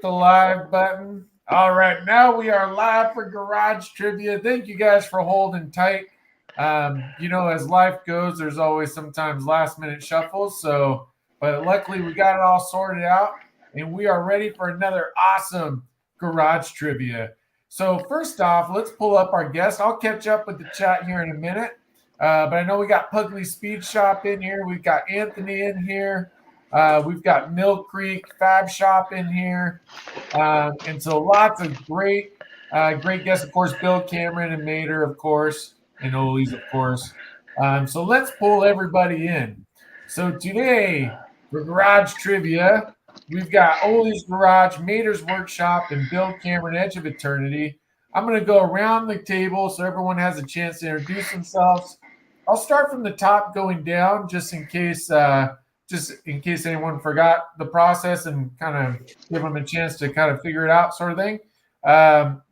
The live button. All right, now we are live for Garage Trivia. Thank you guys for holding tight. As life goes, there's always sometimes last minute shuffles. But luckily we got it all sorted out, and we are ready for another awesome Garage Trivia. So first off, let's pull up our guest. I'll catch up with the chat here in a minute. But I know we got Pugly Speed Shop in here. We've got Anthony in here. We've got Mill Creek Fab Shop in here. And so lots of great guests, of course, Bill Cameron and Mater, of course, and Ollie's, of course. So let's pull everybody in. So today, for Garage Trivia, we've got Ollie's Garage, Mater's Workshop, and Bill Cameron, Edge of Eternity. I'm going to go around the table so everyone has a chance to introduce themselves. I'll start from the top going down just in case anyone forgot the process and kind of give them a chance to kind of figure it out, sort of thing.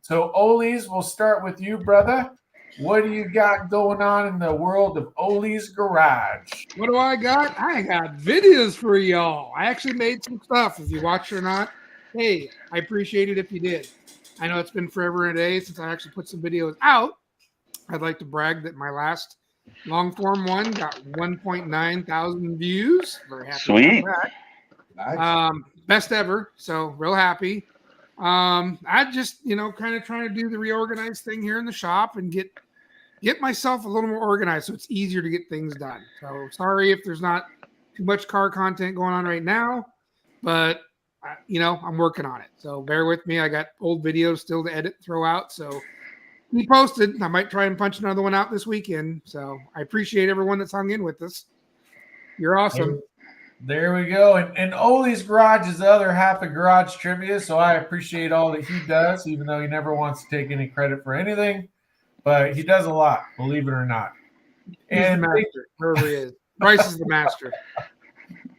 So Ollie's, we'll start with you, brother. What do you got going on in the world of Ollie's Garage? What do I got? I got videos for y'all. I actually made some stuff. If you watched or not, hey, I appreciate it if you did. I know it's been forever and a day since I actually put some videos out. I'd like to brag that my last long form one got 1.9 thousand views. Very happy Sweet. about that. Nice. Best ever. So real happy. I just, kind of trying to do the reorganized thing here in the shop and get myself a little more organized so it's easier to get things done. So sorry if there's not too much car content going on right now, but I'm working on it. So bear with me. I got old videos still to edit, throw out. So be posted. I might try and punch another one out this weekend. So I appreciate everyone that's hung in with us. You're awesome. There we go. And Ollie's Garage is the other half of Garage Trivia, so I appreciate all that he does, even though he never wants to take any credit for anything. But he does a lot, believe it or not. He's the master, wherever he is. Bryce is the master.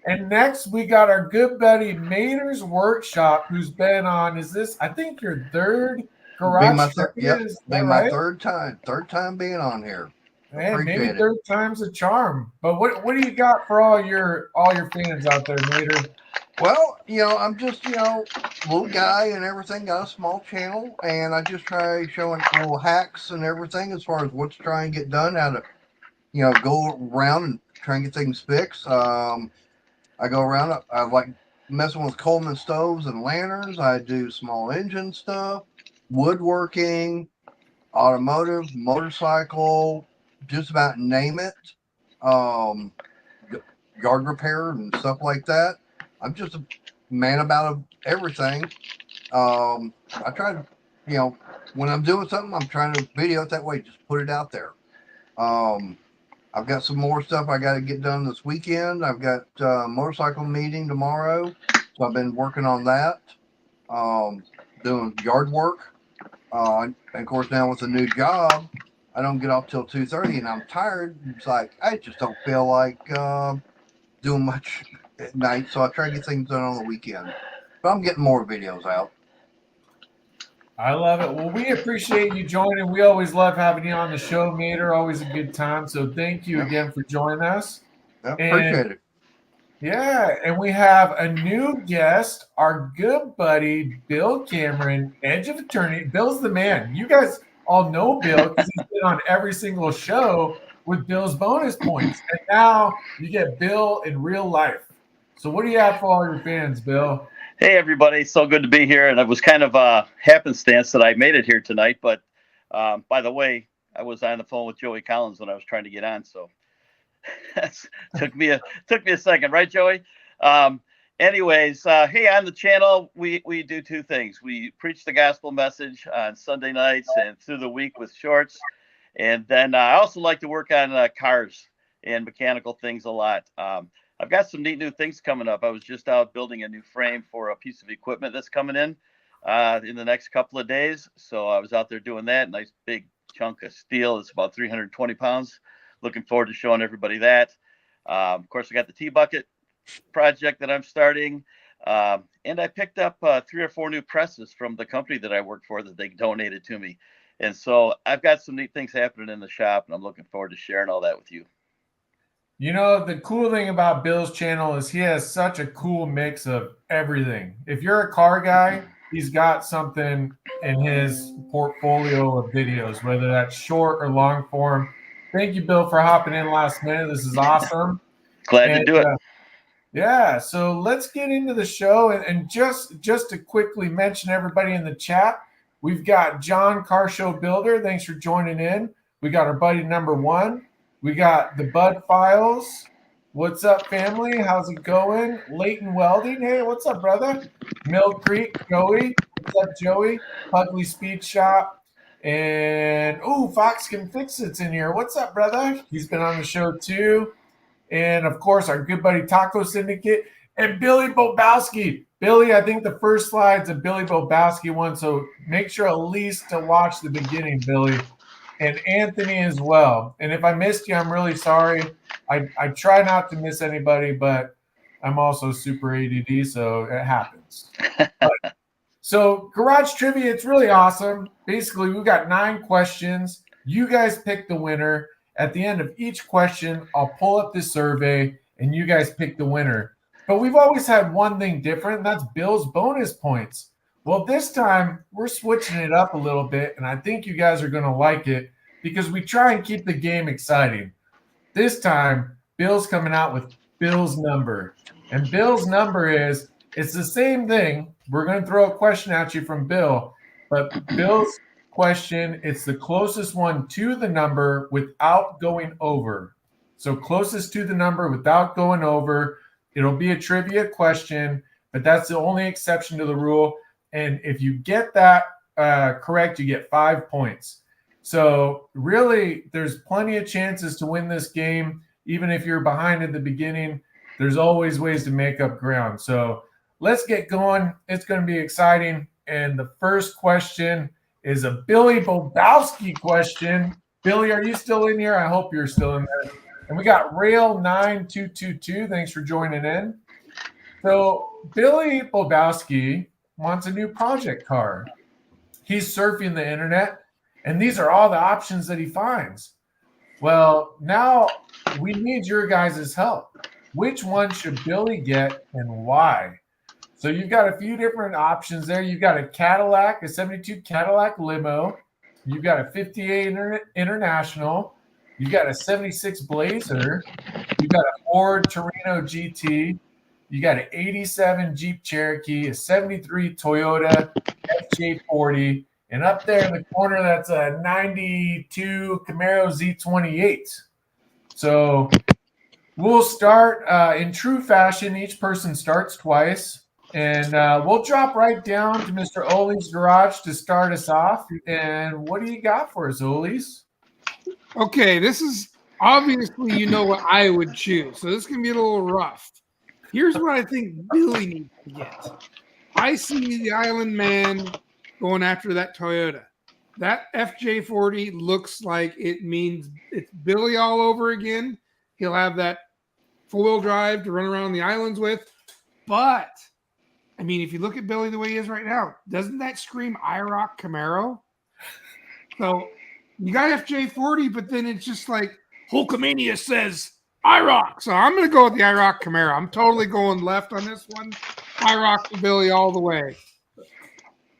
And next, we got our good buddy Mater's Workshop, who's been on, I think your third Garage Trivia? Yep, my third time being on here. Man, maybe third time's a charm. But what do you got for all your fans out there, Mater? Well, I'm just, little guy and everything, got a small channel, and I just try showing little hacks and everything as far as what's trying to get done, how to, go around and try and get things fixed. I go around, I like messing with Coleman stoves and lanterns. I do small engine stuff, woodworking, automotive, motorcycle, just about name it. Yard repair and stuff like that. I'm just a man about everything. I try to, when I'm doing something, I'm trying to video it that way, just put it out there. I've got some more stuff I got to get done this weekend. I've got a motorcycle meeting tomorrow, so I've been working on that, doing yard work. And of course, now with a new job, I don't get off till 2:30, and I'm tired. It's like I just don't feel like doing much at night, so I try to get things done on the weekend. But I'm getting more videos out. I love it. Well, we appreciate you joining. We always love having you on the show, Mater. Always a good time. So thank you again for joining us. I appreciate it. Yeah, and we have a new guest, our good buddy, Bill Cameron, Edge of Eternity. Bill's the man. You guys all know Bill because he's been on every single show with Bill's bonus points. And now you get Bill in real life. So what do you have for all your fans, Bill? Hey, everybody. So good to be here. And it was kind of a happenstance that I made it here tonight. But by the way, I was on the phone with Joey Collins when I was trying to get on. So took me a second. Right, Joey? Anyways, hey, on the channel, we do two things. We preach the gospel message on Sunday nights and through the week with shorts. And then I also like to work on cars and mechanical things a lot. I've got some neat new things coming up. I was just out building a new frame for a piece of equipment that's coming in the next couple of days. So I was out there doing that. Nice big chunk of steel. It's about 320 pounds. Looking forward to showing everybody that. Of course, I got the T-Bucket project that I'm starting. And I picked up 3 or 4 new presses from the company that I work for that they donated to me. And so I've got some neat things happening in the shop, and I'm looking forward to sharing all that with you. You know, the cool thing about Bill's channel is he has such a cool mix of everything. If you're a car guy, he's got something in his portfolio of videos, whether that's short or long form. Thank you, Bill, for hopping in last minute. This is awesome. Glad to do it. Yeah, so let's get into the show. And just to quickly mention everybody in the chat, we've got John Car Show Builder. Thanks for joining in. We got our buddy number 1. We got the Bud Files. What's up, family? How's it going? Leighton Welding. Hey, what's up, brother? Mill Creek, Joey. What's up, Joey? Ugly Speed Shop. And, Fox Can Fix It's in here. What's up, brother? He's been on the show, too. And, of course, our good buddy Taco Syndicate. And Billy Bobowski. Billy, I think the first slide's a Billy Bobowski one, so make sure at least to watch the beginning, Billy. And Anthony as well. And if I missed you, I'm really sorry. I try not to miss anybody, but I'm also super ADD, so it happens. So Garage Trivia, it's really awesome. Basically, we've got 9 questions. You guys pick the winner. At the end of each question, I'll pull up this survey, and you guys pick the winner. But we've always had one thing different, and that's Bill's bonus points. Well, this time we're switching it up a little bit, and I think you guys are going to like it because we try and keep the game exciting. This time, Bill's coming out with Bill's number. And Bill's number is, it's the same thing. We're going to throw a question at you from Bill, but Bill's question, it's the closest one to the number without going over. So closest to the number without going over. It'll be a trivia question, but that's the only exception to the rule. And if you get that correct, you get 5 points. So really, there's plenty of chances to win this game. Even if you're behind at the beginning, there's always ways to make up ground. So let's get going. It's going to be exciting. And the first question is a Billy Bobowski question. Billy, are you still in here? I hope you're still in there. And we got Rail9222. Thanks for joining in. So Billy Bobowski wants a new project car. He's surfing the internet, and these are all the options that he finds. Well, now we need your guys' help. Which one should Billy get and why? So you've got a few different options there. You've got a Cadillac, a 72 Cadillac limo. You've got a 58 International. You've got a 76 Blazer. You've got a Ford Torino GT. You got an 87 Jeep Cherokee, a 73 Toyota FJ40, and up there in the corner, that's a 92 Camaro Z28. So we'll start in true fashion. Each person starts twice, and we'll drop right down to Mr. Ole's Garage to start us off. And what do you got for us, Ole's? Okay, this is obviously, you know what I would choose. So this can be a little rough. Here's what I think Billy needs to get. I see the Island Man going after that Toyota. That FJ40 looks like it means it's Billy all over again. He'll have that four-wheel drive to run around the islands with. But, I mean, if you look at Billy the way he is right now, doesn't that scream IROC Camaro? So you got FJ40, but then it's just like Hulkamania says IROC. So I'm going to go with the IROC Camaro. I'm totally going left on this one. IROC to Billy all the way.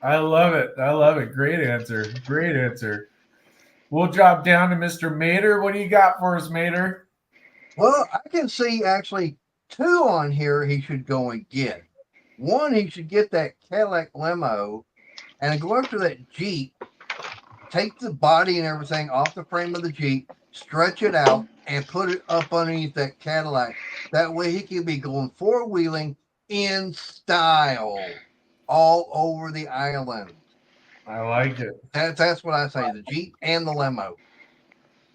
I love it. I love it. Great answer. Great answer. We'll drop down to Mr. Mater. What do you got for us, Mater? Well, I can see actually 2 on here he should go and get. One, he should get that Cadillac limo and go after that Jeep, take the body and everything off the frame of the Jeep, stretch it out, and put it up underneath that Cadillac. That way he can be going 4-wheeling in style all over the island. I like it. That's what I say, the Jeep and the limo.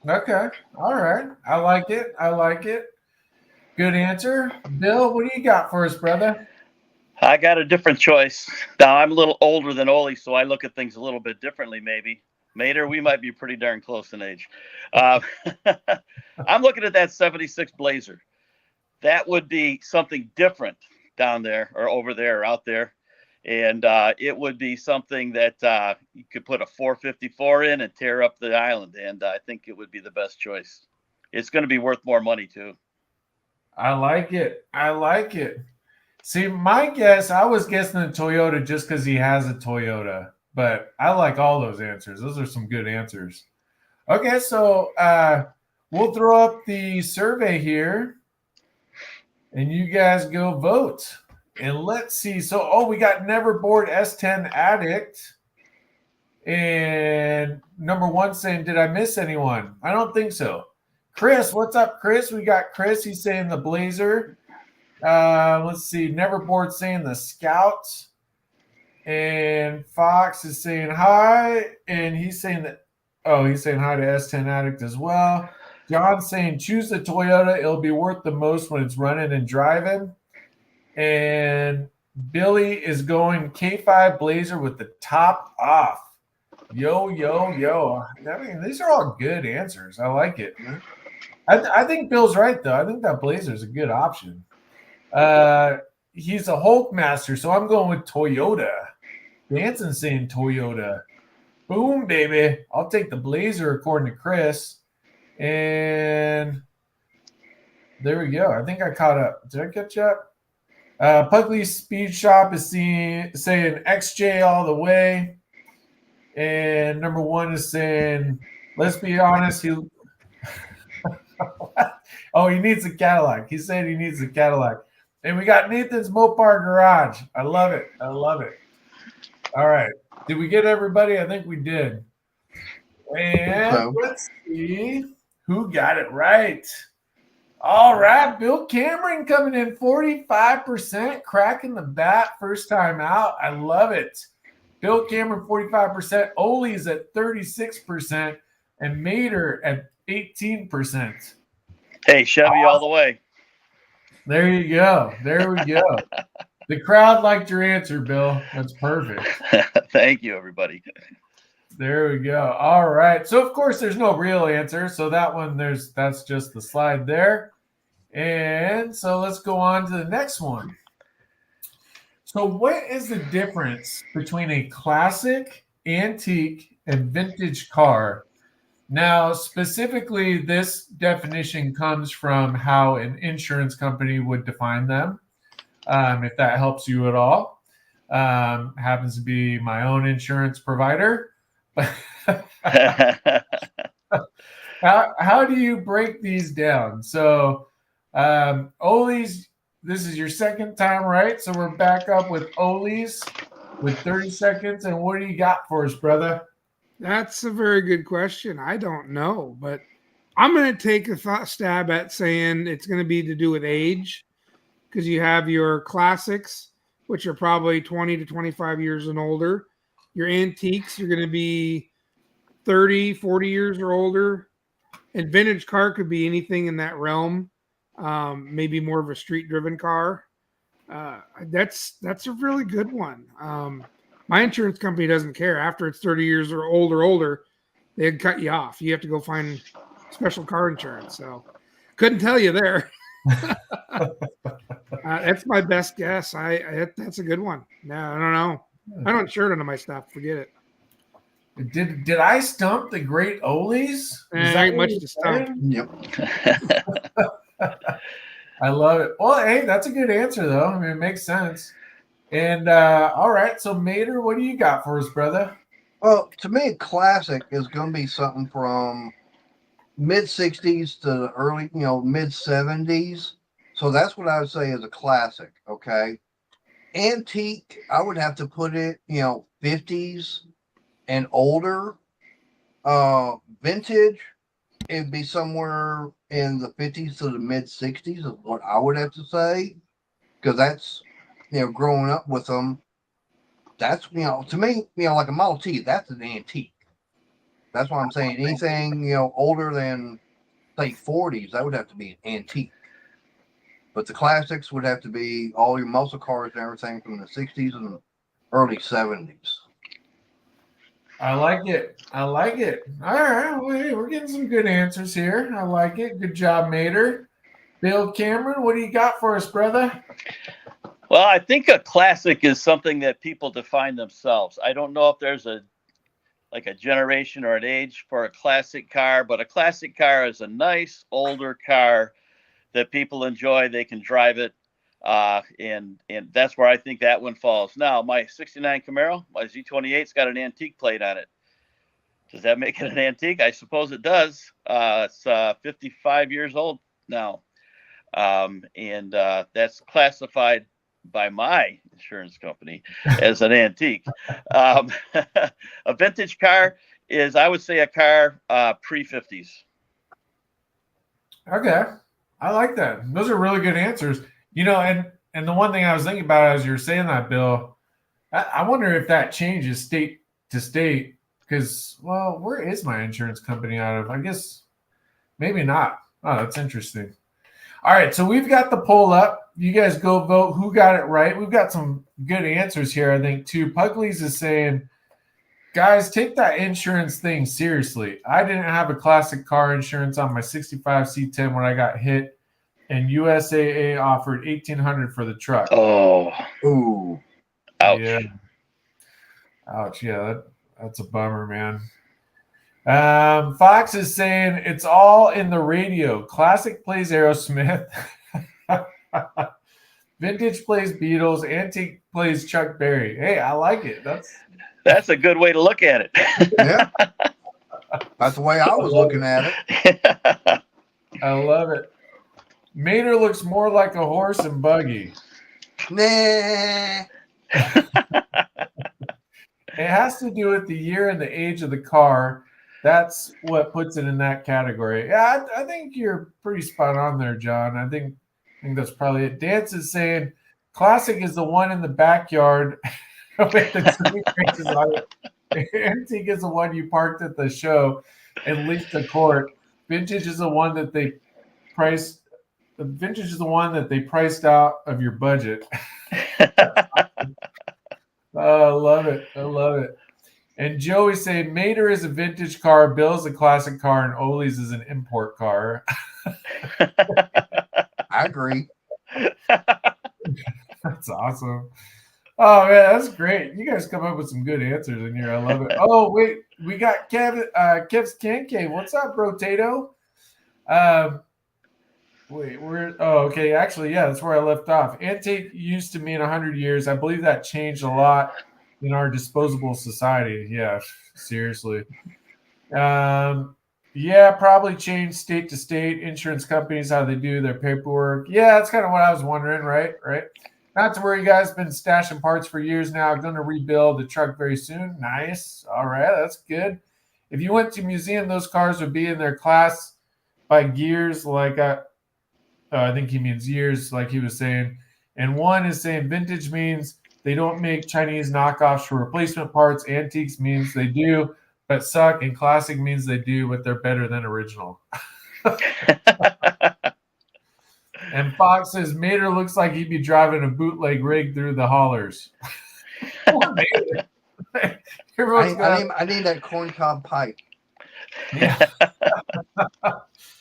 Okay. All right. I like it. I like it. Good answer. Bill, what do you got for us, brother? I got a different choice. Now, I'm a little older than Ole, so I look at things a little bit differently, maybe. Mater, we might be pretty darn close in age. I'm looking at that 76 Blazer. That would be something different down there or over there or out there. And it would be something that you could put a 454 in and tear up the island. And I think it would be the best choice. It's going to be worth more money, too. I like it. I like it. See, my guess, I was guessing a Toyota just because he has a Toyota, but I like all those answers. Those are some good answers. Okay, so we'll throw up the survey here, and you guys go vote. And let's see. So, we got Never Bored S10 Addict. And number one saying, did I miss anyone? I don't think so. Chris, what's up, Chris? We got Chris. He's saying the Blazer. Let's see. Never Bored saying the Scout. And Fox is saying hi. And he's saying that, he's saying hi to S10 Addict as well. John's saying choose the Toyota. It'll be worth the most when it's running and driving. And Billy is going K5 Blazer with the top off. Yo, yo, yo. I mean, these are all good answers. I like it. I think Bill's right, though. I think that Blazer is a good option. He's a Hulk master, so I'm going with Toyota. Danson's saying Toyota. Boom, baby. I'll take the Blazer according to Chris. And there we go. I think I caught up. Did I catch up? Pugly's Speed Shop is saying XJ all the way. And number one is saying, let's be honest, he needs a Cadillac. He said he needs a Cadillac. And we got Nathan's Mopar Garage. I love it. I love it. All right. Did we get everybody? I think we did. And let's see who got it right. All right. Bill Cameron coming in 45%, cracking the bat first time out. I love it. Bill Cameron 45%. Ole's at 36%. And Mater at 18%. Hey, Chevy all the way. There you go. There we go. The crowd liked your answer, Bill. That's perfect. Thank you, everybody. There we go. All right. So, of course, there's no real answer. So that one, that's just the slide there. And so let's go on to the next one. So what is the difference between a classic, antique, and vintage car? Now, specifically, this definition comes from how an insurance company would define them, if that helps you at all. Happens to be my own insurance provider. How do you break these down? So, Ole's, this is your second time, right? So we're back up with Ole's with 30 seconds. And what do you got for us, brother? That's a very good question. I don't know, but I'm going to take a stab at saying it's going to be to do with age, because you have your classics, which are probably 20 to 25 years and older. Your antiques, you're going to be 30, 40 years or older. And vintage car could be anything in that realm. Maybe more of a street-driven car. That's a really good one. My insurance company doesn't care. After it's 30 years or older, they'd cut you off. You have to go find special car insurance. So couldn't tell you there. That's my best guess. That's a good one. No, I don't know. I don't insure it under my stuff. Forget it. Did I stump the great Ole's? Ain't much to stump. Yep. I love it. Well, hey, that's a good answer, though. I mean, it makes sense. And all right, so Mater, what do you got for us, brother? Well, to me, a classic is going to be something from mid 60s to early, mid 70s. So that's what I would say is a classic. Okay. Antique, I would have to put it, 50s and older. Vintage, it'd be somewhere in the 50s to the mid 60s is what I would have to say. Because that's, growing up with them, that's, to me, like a Model T, that's an antique. That's why I'm saying anything, older than, say, 40s, that would have to be an antique. But the classics would have to be all your muscle cars and everything from the 60s and early 70s. I like it. All right. Well, hey, we're getting some good answers here. I like it. Good job, Mater. Bill Cameron, what do you got for us, brother? Well, I think a classic is something that people define themselves. I don't know if there's a generation or an age for a classic car, but a classic car is a nice older car that people enjoy. They can drive it. And that's where I think that one falls. Now, my 69 Camaro, my Z28's got an antique plate on it. Does that make it an antique? I suppose it does. It's 55 years old now. And that's classified by my insurance company as an antique. A vintage car is, I would say, a car pre-50s. Okay. I like that. Those are really good answers. And the one thing I was thinking about as you were saying that, Bill, I wonder if that changes state to state because, well, where is my insurance company out of? I guess maybe not. Oh, that's interesting. All right, so we've got the poll up. You guys go vote who got it right. We've got some good answers here, I think, too. Pugley's is saying, guys, take that insurance thing seriously. I didn't have a classic car insurance on my 65 C10 when I got hit, and USAA offered $1,800 for the truck. Oh. Ooh. Ouch. Yeah. Ouch. Yeah, that's a bummer, man. Fox is saying it's all in the radio. Classic plays Aerosmith. Vintage plays Beatles. Antique plays Chuck Berry. Hey, I like it. That's a good way to look at it. Yeah. That's the way I was looking at it. I love it. Mater looks more like a horse and buggy. Nah. It has to do with the year and the age of the car. That's what puts it in that category. Yeah, I think you're pretty spot on there, John. I think that's probably it. Dance is saying classic is the one in the backyard with the tree branches on it. Antique is the one you parked at the show and leased to court. Vintage is the one that they priced. The vintage is the one that they priced out of your budget. Oh, I love it. I love it. And Joey say Mater is a vintage car, Bill's a classic car, and Ole's is an import car. I agree. That's awesome. Oh man, that's great. You guys come up with some good answers in here. I love it. Oh wait, we got Kev's Can Cave. What's up, bro? Tato? Wait, okay. Actually, yeah, that's where I left off. Antique used to mean 100 years. I believe that changed a lot in our disposable society. Yeah, seriously. Yeah, probably changed state to state. Insurance companies, how they do their paperwork. Yeah, that's kind of what I was wondering, right? Not to worry, you guys. Been stashing parts for years now. Going to rebuild the truck very soon. Nice. All right, that's good. If you went to a museum, those cars would be in their class by gears, like I think he means years, like he was saying. And one is saying vintage means they don't make Chinese knockoffs for replacement parts. Antiques means they do, but suck. And classic means they do, but they're better than original. And Fox says Mater looks like he'd be driving a bootleg rig through the hollers. Poor Mater. I need that corncob pipe. Yeah.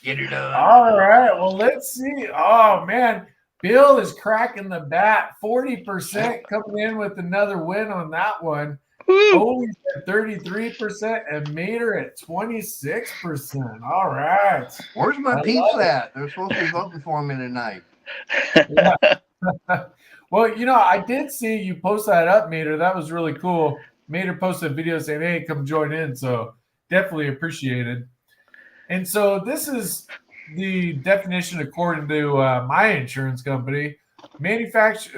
Get it done. All right. Well, let's see. Oh, man. Bill is cracking the bat. 40% coming in with another win on that one. Ole's at 33% and Mater at 26%. All right. Where's my peeps at? They're supposed to be voting for me tonight. Yeah. Well, I did see you post that up, Mater. That was really cool. Mater posted a video saying, hey, come join in. So definitely appreciated. And so this is the definition according to my insurance company.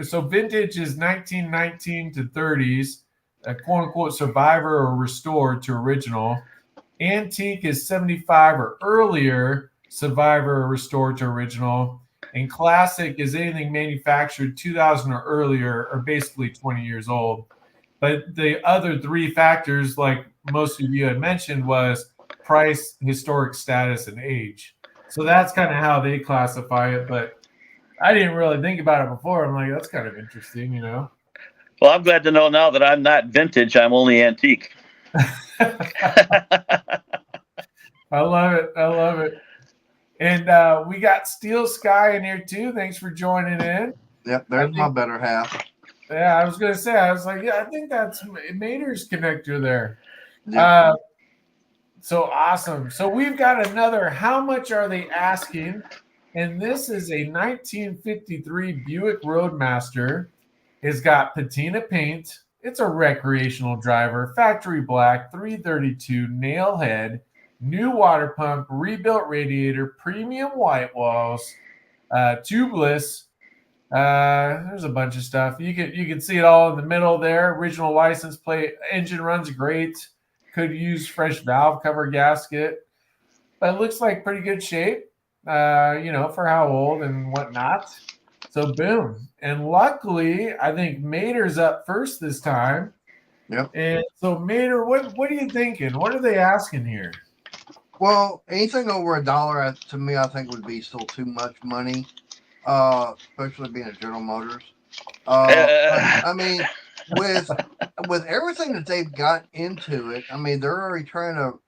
So vintage is 1919 to 30s, a quote-unquote survivor or restored to original. Antique is 75 or earlier, survivor or restored to original. And classic is anything manufactured 2000 or earlier, or basically 20 years old. But the other three factors, like most of you had mentioned, was price, historic status, and age. So that's kind of how they classify it. But I didn't really think about it before. I'm like, that's kind of interesting, Well, I'm glad to know now that I'm not vintage. I'm only antique. I love it. I love it. And we got Steel Sky in here too. Thanks for joining in. Yep, there's my better half. Yeah, I was going to say, I was like, yeah, I think that's Mater's connector there. Yep. So awesome. So we've got another, how much are they asking? And this is a 1953 Buick Roadmaster. It's got patina paint. It's a recreational driver, factory black, 332 nail head, new water pump, rebuilt radiator, premium white walls, tubeless. There's a bunch of stuff. You can see it all in the middle there. Original license plate. Engine runs great. Could use fresh valve cover gasket, but it looks like pretty good shape. For how old and whatnot. So boom. And luckily, I think Mater's up first this time. Yep. And so Mater, what are you thinking? What are they asking here? Well, anything over $1 to me, I think would be still too much money, especially being a General Motors. I mean, with everything that they've got into it, I mean, they're already trying to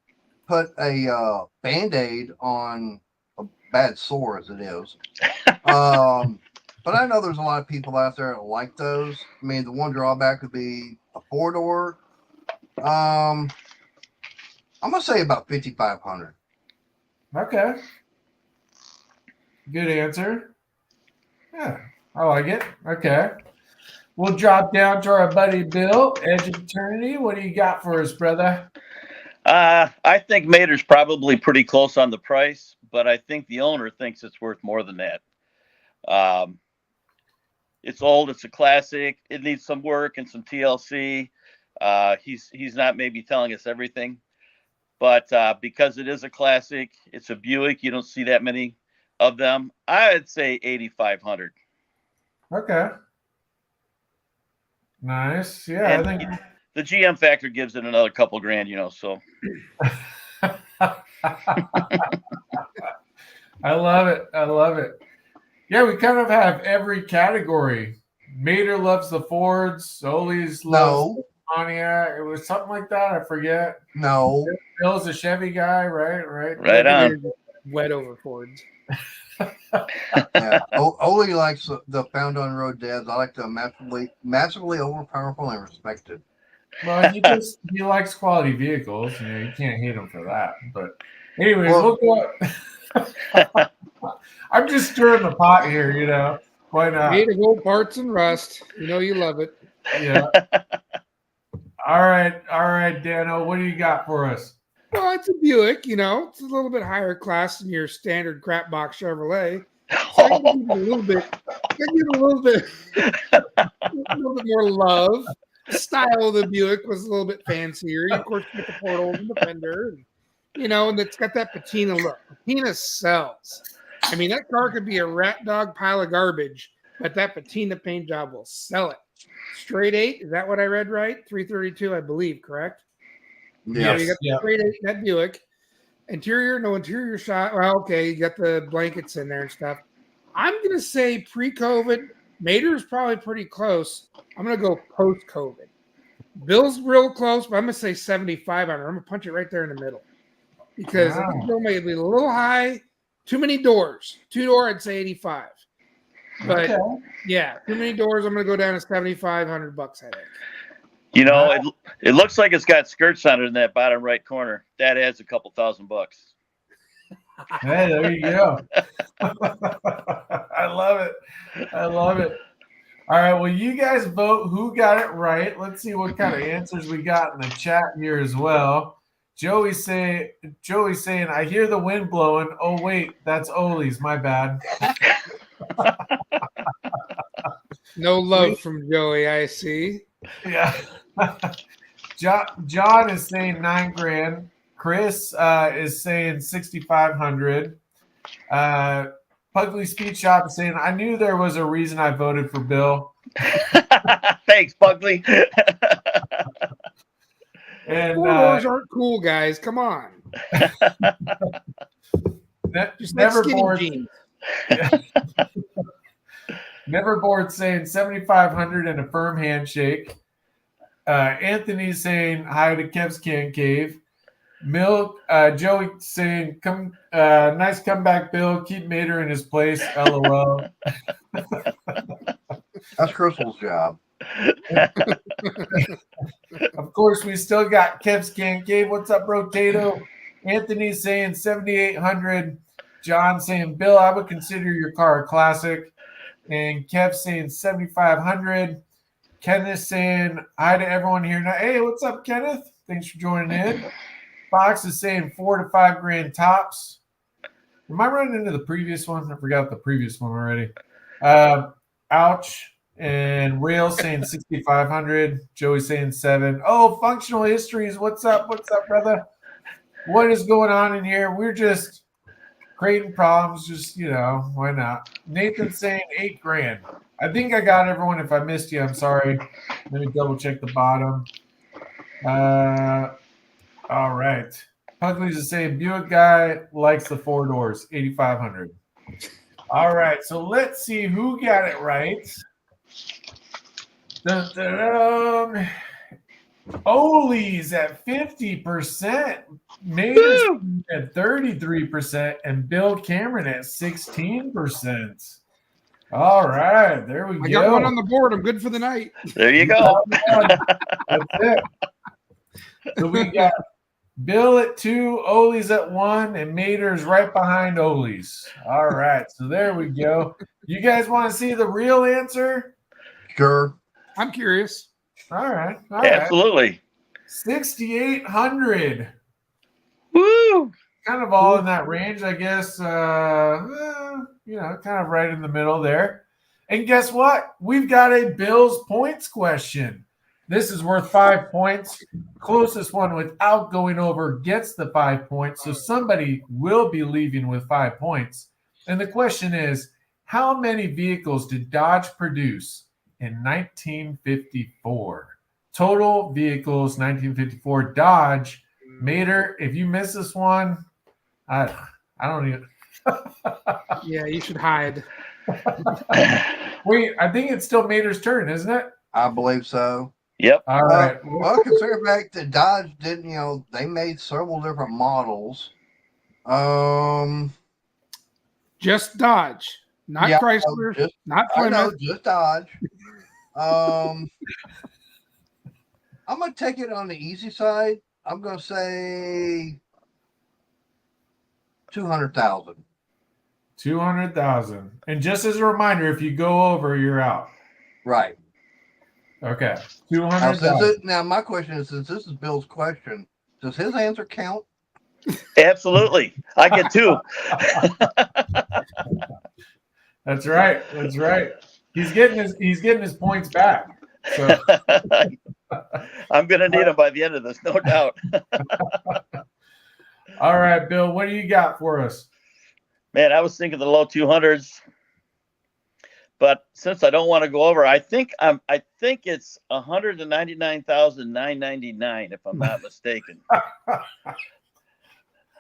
put a Band-Aid on a bad sore as it is. But I know there's a lot of people out there that like those. I mean, the one drawback would be a 4-door. I'm gonna say about $5,500. Okay. Good answer. Yeah, I like it. Okay. We'll drop down to our buddy Bill, Edge of Eternity. What do you got for us, brother? I think Mater's probably pretty close on the price, but I think the owner thinks it's worth more than that. It's old. It's a classic. It needs some work and some TLC. He's not maybe telling us everything, but because it is a classic, it's a Buick. You don't see that many of them. I'd say $8,500. Okay. Nice. Yeah, and I think the GM factor gives it another couple grand, so. I love it. I love it. Yeah, we kind of have every category. Mater loves the Fords. Ole's loves the Pontiac. It was something like that. I forget. No. Bill's a Chevy guy, right? Right on. Wet over Fords. Yeah. Ole likes the found on road dads. I like the massively overpowerful and respected. Well, he likes quality vehicles. You can't hate him for that. But anyways, we'll go. I'm just stirring the pot here, Why not? Made of old parts and rust. You love it. Yeah. All right, Dano. What do you got for us? Well, it's a Buick, it's a little bit higher class than your standard crap box Chevrolet. So I give it a little bit more love. The style of the Buick was a little bit fancier. Of course, you get the portals and the fender, and it's got that patina look. Patina sells. I mean, that car could be a rat dog pile of garbage, but that patina paint job will sell it. Straight 8, is that what I read right? 332, I believe, correct? Yes. You got the straight 8 that Buick. Interior, no interior shot. Well, okay, you got the blankets in there and stuff. I'm going to say pre-COVID, Mater's probably pretty close. I'm going to go post-COVID. Bill's real close, but I'm going to say 75 on her. I'm going to punch it right there in the middle. Because I think Bill may be a little high. Too many doors. 2-door, I'd say 85. But, yeah, too many doors. I'm going to go down to $7,500, I think. It looks like it's got skirts on it in that bottom right corner. That adds a couple $1,000. Hey, there you go. I love it. All right, well, you guys vote who got it right. Let's see what kind of answers we got in the chat here as well. Joey's saying, I hear the wind blowing. Oh, wait, that's Ole's. My bad. No love from Joey, I see. Yeah. John is saying $9,000. Chris is saying $6,500. Pugly Speed Shop is saying, I knew there was a reason I voted for Bill. Thanks, Pugly. And 4-doors aren't cool, guys. Come on. Just never like bored. jeans. Never bored saying $7,500 and a firm handshake. Anthony's saying hi to Kev's Can Cave. Joey saying, nice comeback, Bill. Keep Mater in his place. LOL. That's Crystal's job. Of course, we still got Kev's Can Cave. What's up, Rotato? Anthony's saying $7,800. John saying, Bill, I would consider your car a classic. And Kev saying 7,500. Kenneth saying hi to everyone here now. Hey, what's up, Kenneth? Thanks for joining in. Fox is saying $4,000 to $5,000 tops. Am I running into the previous one? I forgot the previous one already. Ouch. And Rail saying 6,500. Joey saying 7. Oh, functional histories. What's up? What's up, brother? What is going on in here? We're just creating problems. Just, why not? Nathan saying $8,000. I think I got everyone. If I missed you, I'm sorry. Let me double check the bottom. All right. Pugley's the same. Buick guy likes the 4 doors. 8,500. All right. So let's see who got it right. Dun, dun, dun. Ollie's at 50%. Mater's at 33%. And Bill Cameron at 16%. All right. There we go. I got one on the board. I'm good for the night. There you go. That's it. So we got Bill at 2, Ollie's at 1, and Mater's right behind Ollie's. All right. So there we go. You guys want to see the real answer? Sure. I'm curious. All right. Absolutely. 6,800. Woo! Kind of all in that range, I guess. Kind of right in the middle there. And guess what? We've got a Bills points question. This is worth 5 points. Closest one without going over gets the 5 points. So somebody will be leaving with 5 points. And the question is, how many vehicles did Dodge produce in 1954? Total vehicles, 1954. Dodge. Mater, if you miss this one, I don't even. Yeah, you should hide. Wait, I think it's still Mater's turn, isn't it? I believe so. Yep. All right. Well, consider back that Dodge didn't, they made several different models. Just Dodge, not Chrysler, not I know, Plymouth. just Dodge. I'm gonna take it on the easy side. I'm gonna say 200,000. 200,000. And just as a reminder, if you go over, you're out. Right. Okay. Now, 200,000. now, my question is, since this is Bill's question, does his answer count? Absolutely. I get 2. That's right. That's right. He's getting his points back. So I'm gonna need them by the end of this, no doubt. all right, Bill, what do you got for us? Man, I was thinking the low 200s, but since I don't want to go over, I think it's 199,999 if I'm not mistaken.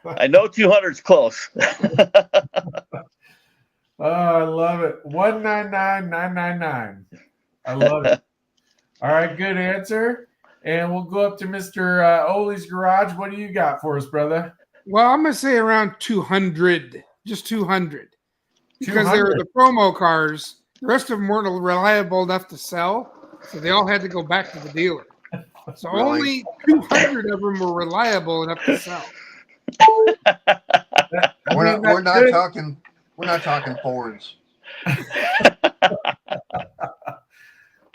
I know 200's close. Oh, I love it. 199,999. I love it. All right, good answer. And we'll go up to Mr. Ollie's Garage. What do you got for us, brother? Well, I'm going to say around 200, just 200. Because they were 200. the promo cars. The rest of them weren't reliable enough to sell, so they all had to go back to the dealer. So Really? only 200 of them were reliable enough to sell. We're not talking Fords.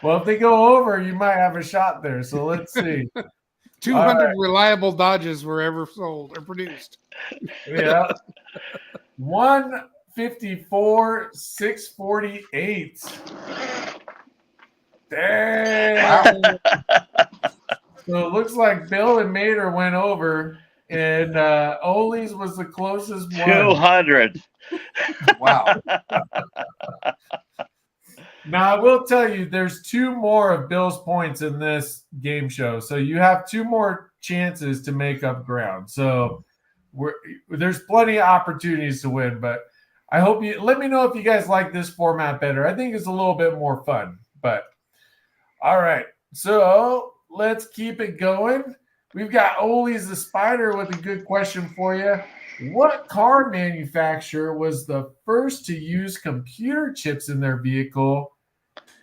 Well, if they go over, you might have a shot there. So let's see. 200 reliable Dodges were ever sold or produced. Yeah. 154, 648. Dang. Wow. So it looks like Bill and Mater went over, and Ollie's was the closest one. 200. Wow. Now, I will tell you, there's 2 more of Bill's points in this game show. So you have 2 more chances to make up ground. So there's plenty of opportunities to win. But I hope you let me know if you guys like this format better. I think it's a little bit more fun. But all right. So let's keep it going. We've got Ollie's the Spider with a good question for you. What car manufacturer was the first to use computer chips in their vehicle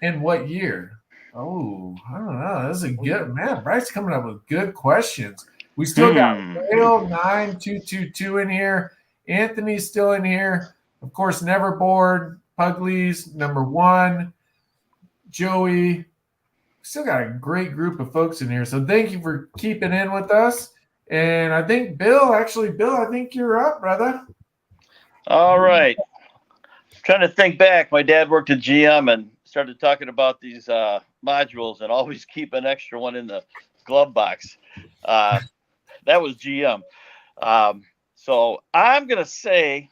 and what year? Oh, I don't know. That's a good man. Bryce coming up with good questions. We still got Rail 9222 in here. Anthony's still in here. Of course, Never Bored, Puglies, number 1, Joey. Still got a great group of folks in here. So thank you for keeping in with us. And I think Bill, I think you're up, brother. All right. Trying to think back. My dad worked at GM and started talking about these modules and always keep an extra one in the glove box. That was GM. So I'm going to say,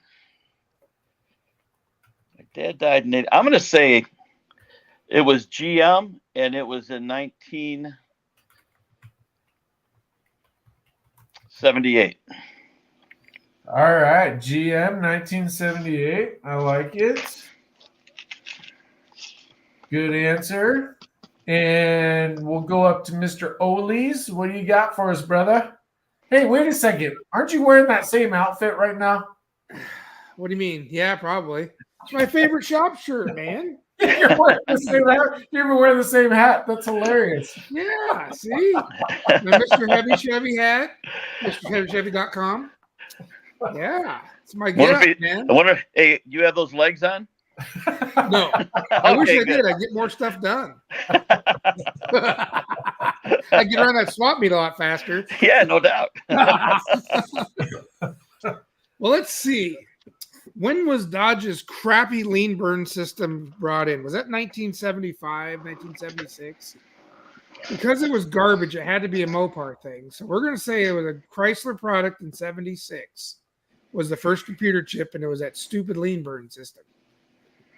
my dad died in I'm going to say it was GM, and it was in 1978. All right, GM 1978. I like it. Good answer. And we'll go up to Mr. Olees. What do you got for us, brother? Hey, wait a second. Aren't you wearing that same outfit right now? What do you mean? Yeah, probably. It's my favorite shop shirt, man. You're wearing the same hat. You're even wearing the same hat. That's hilarious. Yeah, see? My Mr. Heavy Chevy hat, MrHeavyChevy.com. Yeah, it's my gift, man. I wonder, hey, you have those legs on? No. I wish I did. I'd get more stuff done. I'd get around that swap meet a lot faster. Yeah, no doubt. Well, let's see. When was Dodge's crappy lean burn system brought in? Was that 1975, 1976? Because it was garbage, it had to be a Mopar thing. So we're going to say it was a Chrysler product in 76. Was the first computer chip, and it was that stupid lean burn system.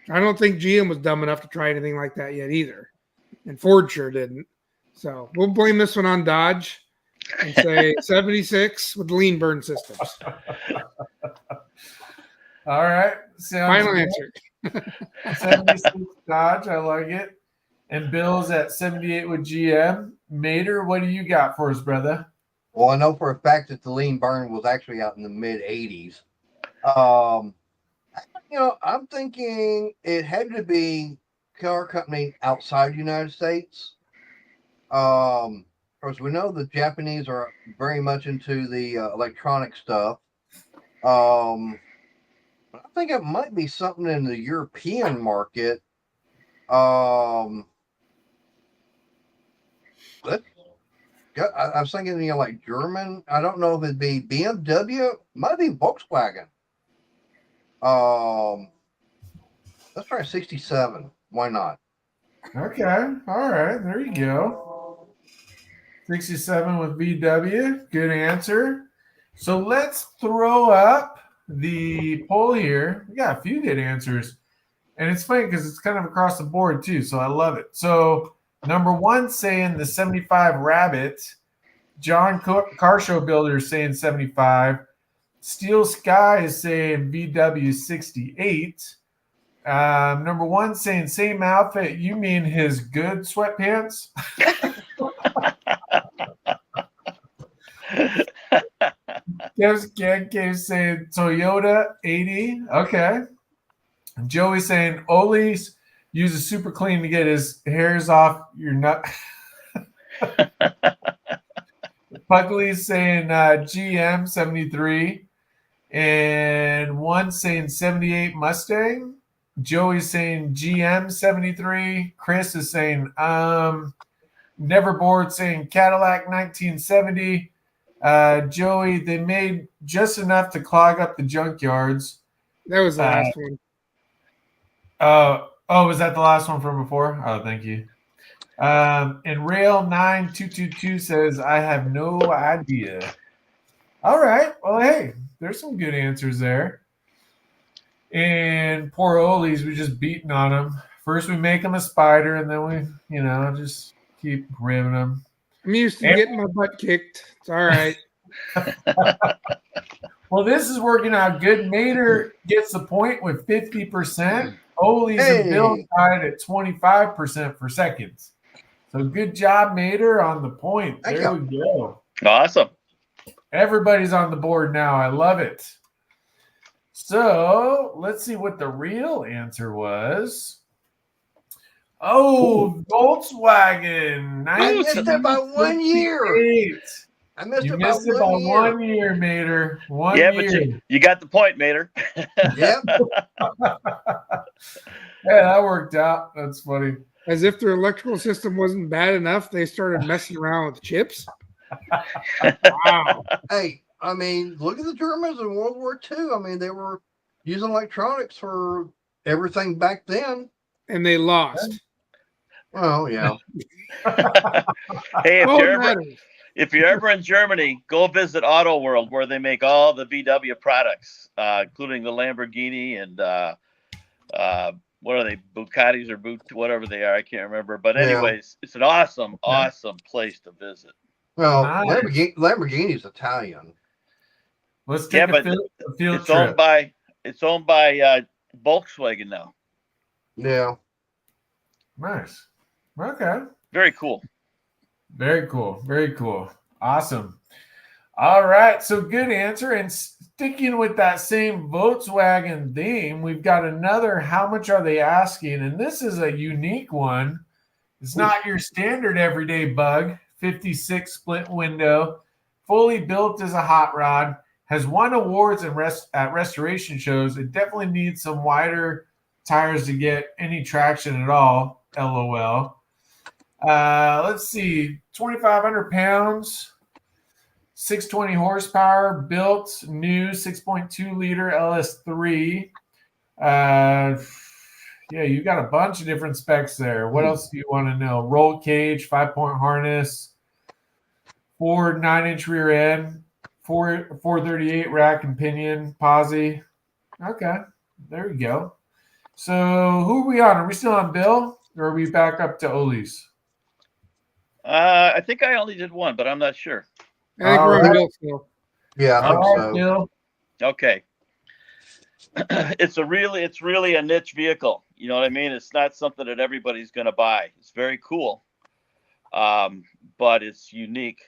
I don't think GM was dumb enough to try anything like that yet either. And Ford sure didn't. So we'll blame this one on Dodge and say 76 with lean burn systems. All right. Final answer. 76 Dodge. I like it. And Bill's at 78 with GM. Mater, what do you got for us, brother? Well, I know for a fact that the lean burn was actually out in the mid 80s. I'm thinking it had to be car company outside the United States. Of course, we know the Japanese are very much into the electronic stuff. I think it might be something in the European market. I was thinking, like German. I don't know if it'd be BMW. Might be Volkswagen. Let's try 67. Why not? Okay. All right. There you go. 67 with VW. Good answer. So let's throw up the poll here. We got a few good answers. And it's funny because it's kind of across the board too. So I love it. So number 1 saying the 75 Rabbit. John Car Show Builder is saying 75. Steel Sky is saying VW 68. Number 1 saying same outfit. You mean his good sweatpants? Kev saying Toyota 80. Okay. Joey saying Ole's uses super clean to get his hairs off your nut. Pugley's saying GM 73. And 1 saying 78 Mustang. Joey's saying GM 73. Chris is saying Never Bored saying Cadillac 1970. Joey, they made just enough to clog up the junkyards. That was the last one. Was that the last one from before? Oh, thank you. And Rail 9222 says, I have no idea. All right. Well, hey, there's some good answers there. And poor Ole's, we just beating on him. First we make him a spider, and then we, just keep ribbing him. I'm used to getting my butt kicked. It's all right. Well, this is working out good. Mater gets the point with 50%. Ole's and Bill tied at 25% for seconds. So good job, Mater, on the point. There we go. Awesome. Everybody's on the board now. I love it. So let's see what the real answer was. Oh, Volkswagen. I missed it by 1 year. I missed You it by missed it by 1 year. 1 year, Mater. 1 Yeah, year. but you got the point, Mater. Yep. Yeah, that worked out. That's funny. As if their electrical system wasn't bad enough, they started messing around with chips. Wow. Hey, I mean, look at the Germans in World War II. I mean, they were using electronics for everything back then. And they lost. Well, yeah. Hey, Well, it matters. if you're ever in Germany, go visit Auto World where they make all the VW products, including the Lamborghini and what are they, Bugattis or whatever they are. I can't remember. But anyways, it's an awesome place to visit. Well, Nice. Lamborghini's Italian. Let's take a field it's trip. It's owned by Volkswagen now. Yeah. Nice. Okay. Very cool. Very cool. Very cool. Awesome. All right. So good answer. And sticking with that same Volkswagen theme, we've got another how much are they asking? And this is a unique one. It's not your standard everyday bug. 56 split window, fully built as a hot rod, has won awards at restoration shows. It definitely needs some wider tires to get any traction at all. LOL. Let's see, 2,500 pounds, 620 horsepower, built new 6.2 liter LS3. Yeah, you got a bunch of different specs there. What else do you want to know? Roll cage, 5-point harness, Ford 9-inch rear end, 438 rack and pinion, posi. Okay, there we go. So who are we on? Are we still on Bill, or are we back up to Ollie's? I think I only did one, but I'm not sure. I think we're on Bill still. Yeah, I think All right, so. Bill. Okay. It's really a niche vehicle. You know what I mean? It's not something that everybody's going to buy. It's very cool, but it's unique.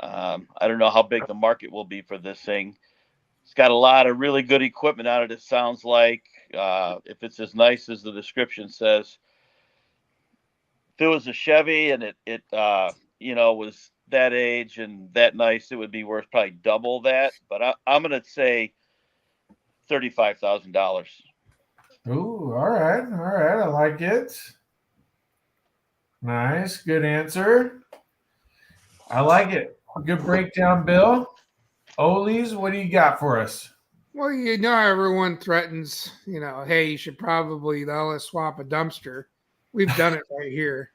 I don't know how big the market will be for this thing. It's got a lot of really good equipment on it. It sounds like if it's as nice as the description says. If it was a Chevy and it was that age and that nice, it would be worth probably double that. But I'm going to say $35,000. Ooh, all right. I like it. Nice, good answer. I like it. Good breakdown, Bill. Ollie's, what do you got for us? Well, everyone threatens, hey, you should probably let us swap a dumpster. We've done it right here.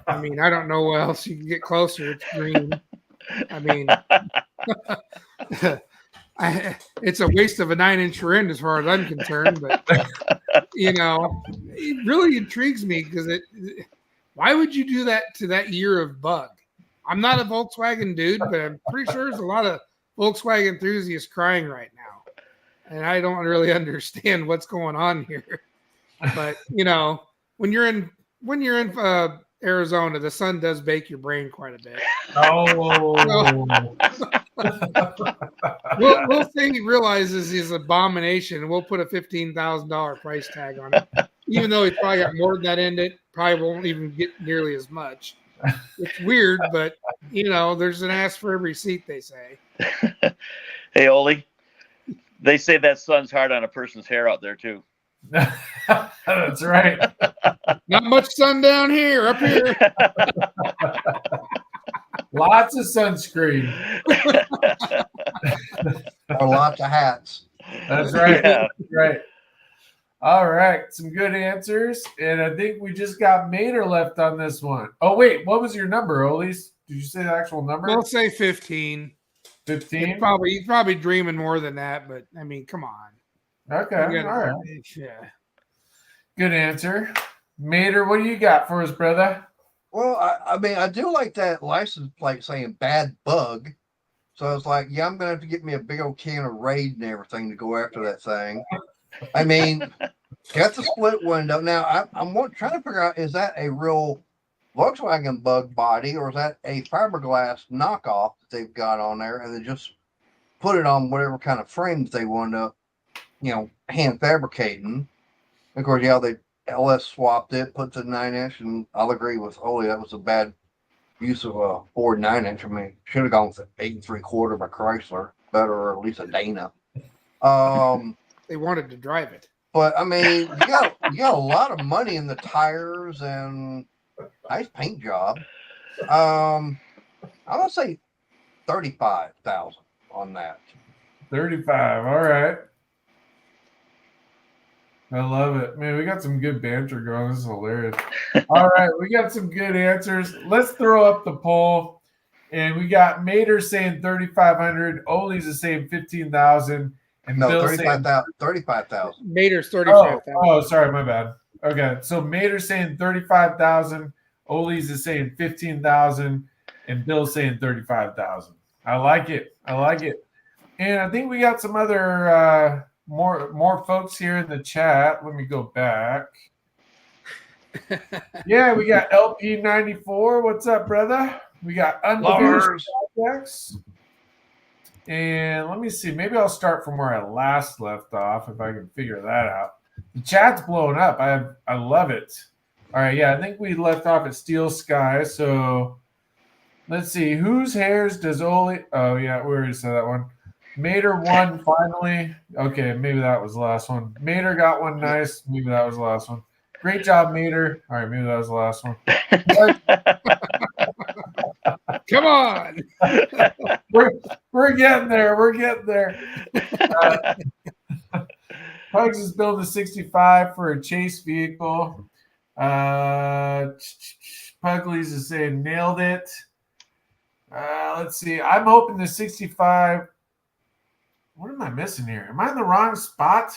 I mean, I don't know what else you can get closer. It's green. I mean, it's a waste of a 9-inch rear end as far as I'm concerned. But, it really intrigues me because why would you do that to that year of bug? I'm not a Volkswagen dude, but I'm pretty sure there's a lot of Volkswagen enthusiasts crying right now. And I don't really understand what's going on here. But, when you're in Arizona, the sun does bake your brain quite a bit. Oh. We'll say he realizes his abomination, and we'll put a $15,000 price tag on it. Even though he's probably got more than that in it, probably won't even get nearly as much. It's weird, but, there's an ass for every seat, they say. Hey, Ollie, they say that sun's hard on a person's hair out there, too. That's right. Not much sun down here, up here. Lots of sunscreen. Or lots of hats. That's right. Yeah. That's right. All right. Some good answers. And I think we just got Mater left on this one. Oh, wait. What was your number, Ollie's? Did you say the actual number? We'll say 15. 15? He's probably dreaming more than that, but, I mean, come on. Okay. All right. Yeah. Good answer. Mater, what do you got for us, brother? Well, I mean, I do like that license plate saying bad bug. So I was like, yeah, I'm going to have to get me a big old can of Raid and everything to go after that thing. I mean, got the split window. Now, I'm trying to figure out, is that a real Volkswagen bug body or is that a fiberglass knockoff that they've got on there and they just put it on whatever kind of frames they want to, hand fabricating. Of course, yeah, they LS swapped it, put the 9-inch, and I'll agree with Ollie, that was a bad use of a Ford 9-inch. I mean, should have gone with an 8 3/4 by Chrysler, better, or at least a Dana. They wanted to drive it. But I mean, you got a lot of money in the tires and nice paint job. I'm gonna say 35,000 on that. 35. All right. I love it. Man, we got some good banter going. This is hilarious. All right, we got some good answers. Let's throw up the poll. And we got Mater saying 3,500. Ollie's is saying 15,000. And No, Bill 35,000. 35,000. Mater's 35,000. Oh, sorry, my bad. Okay, so Mater's saying 35,000. Ollie's is saying 15,000. And Bill's saying 35,000. I like it. I like it. And I think we got some other more folks here in the chat. Let me go back. Yeah, we got LP94. What's up, brother? We got Unfinished Projects. And let me see. Maybe I'll start from where I last left off if I can figure that out. The chat's blowing up. I love it. All right, yeah, I think we left off at Steel Sky. So let's see. Whose hairs does Ollie? Oh, yeah, we already said that one. Mater won finally. Okay, maybe that was the last one. Mater got one nice. Maybe that was the last one. Great job, Mater. All right, maybe that was the last one. Come on. We're getting there. We're getting there. Pugs is building a 65 for a chase vehicle. Puglies is saying nailed it. Let's see. I'm hoping the 65. What am I missing here? Am I in the wrong spot?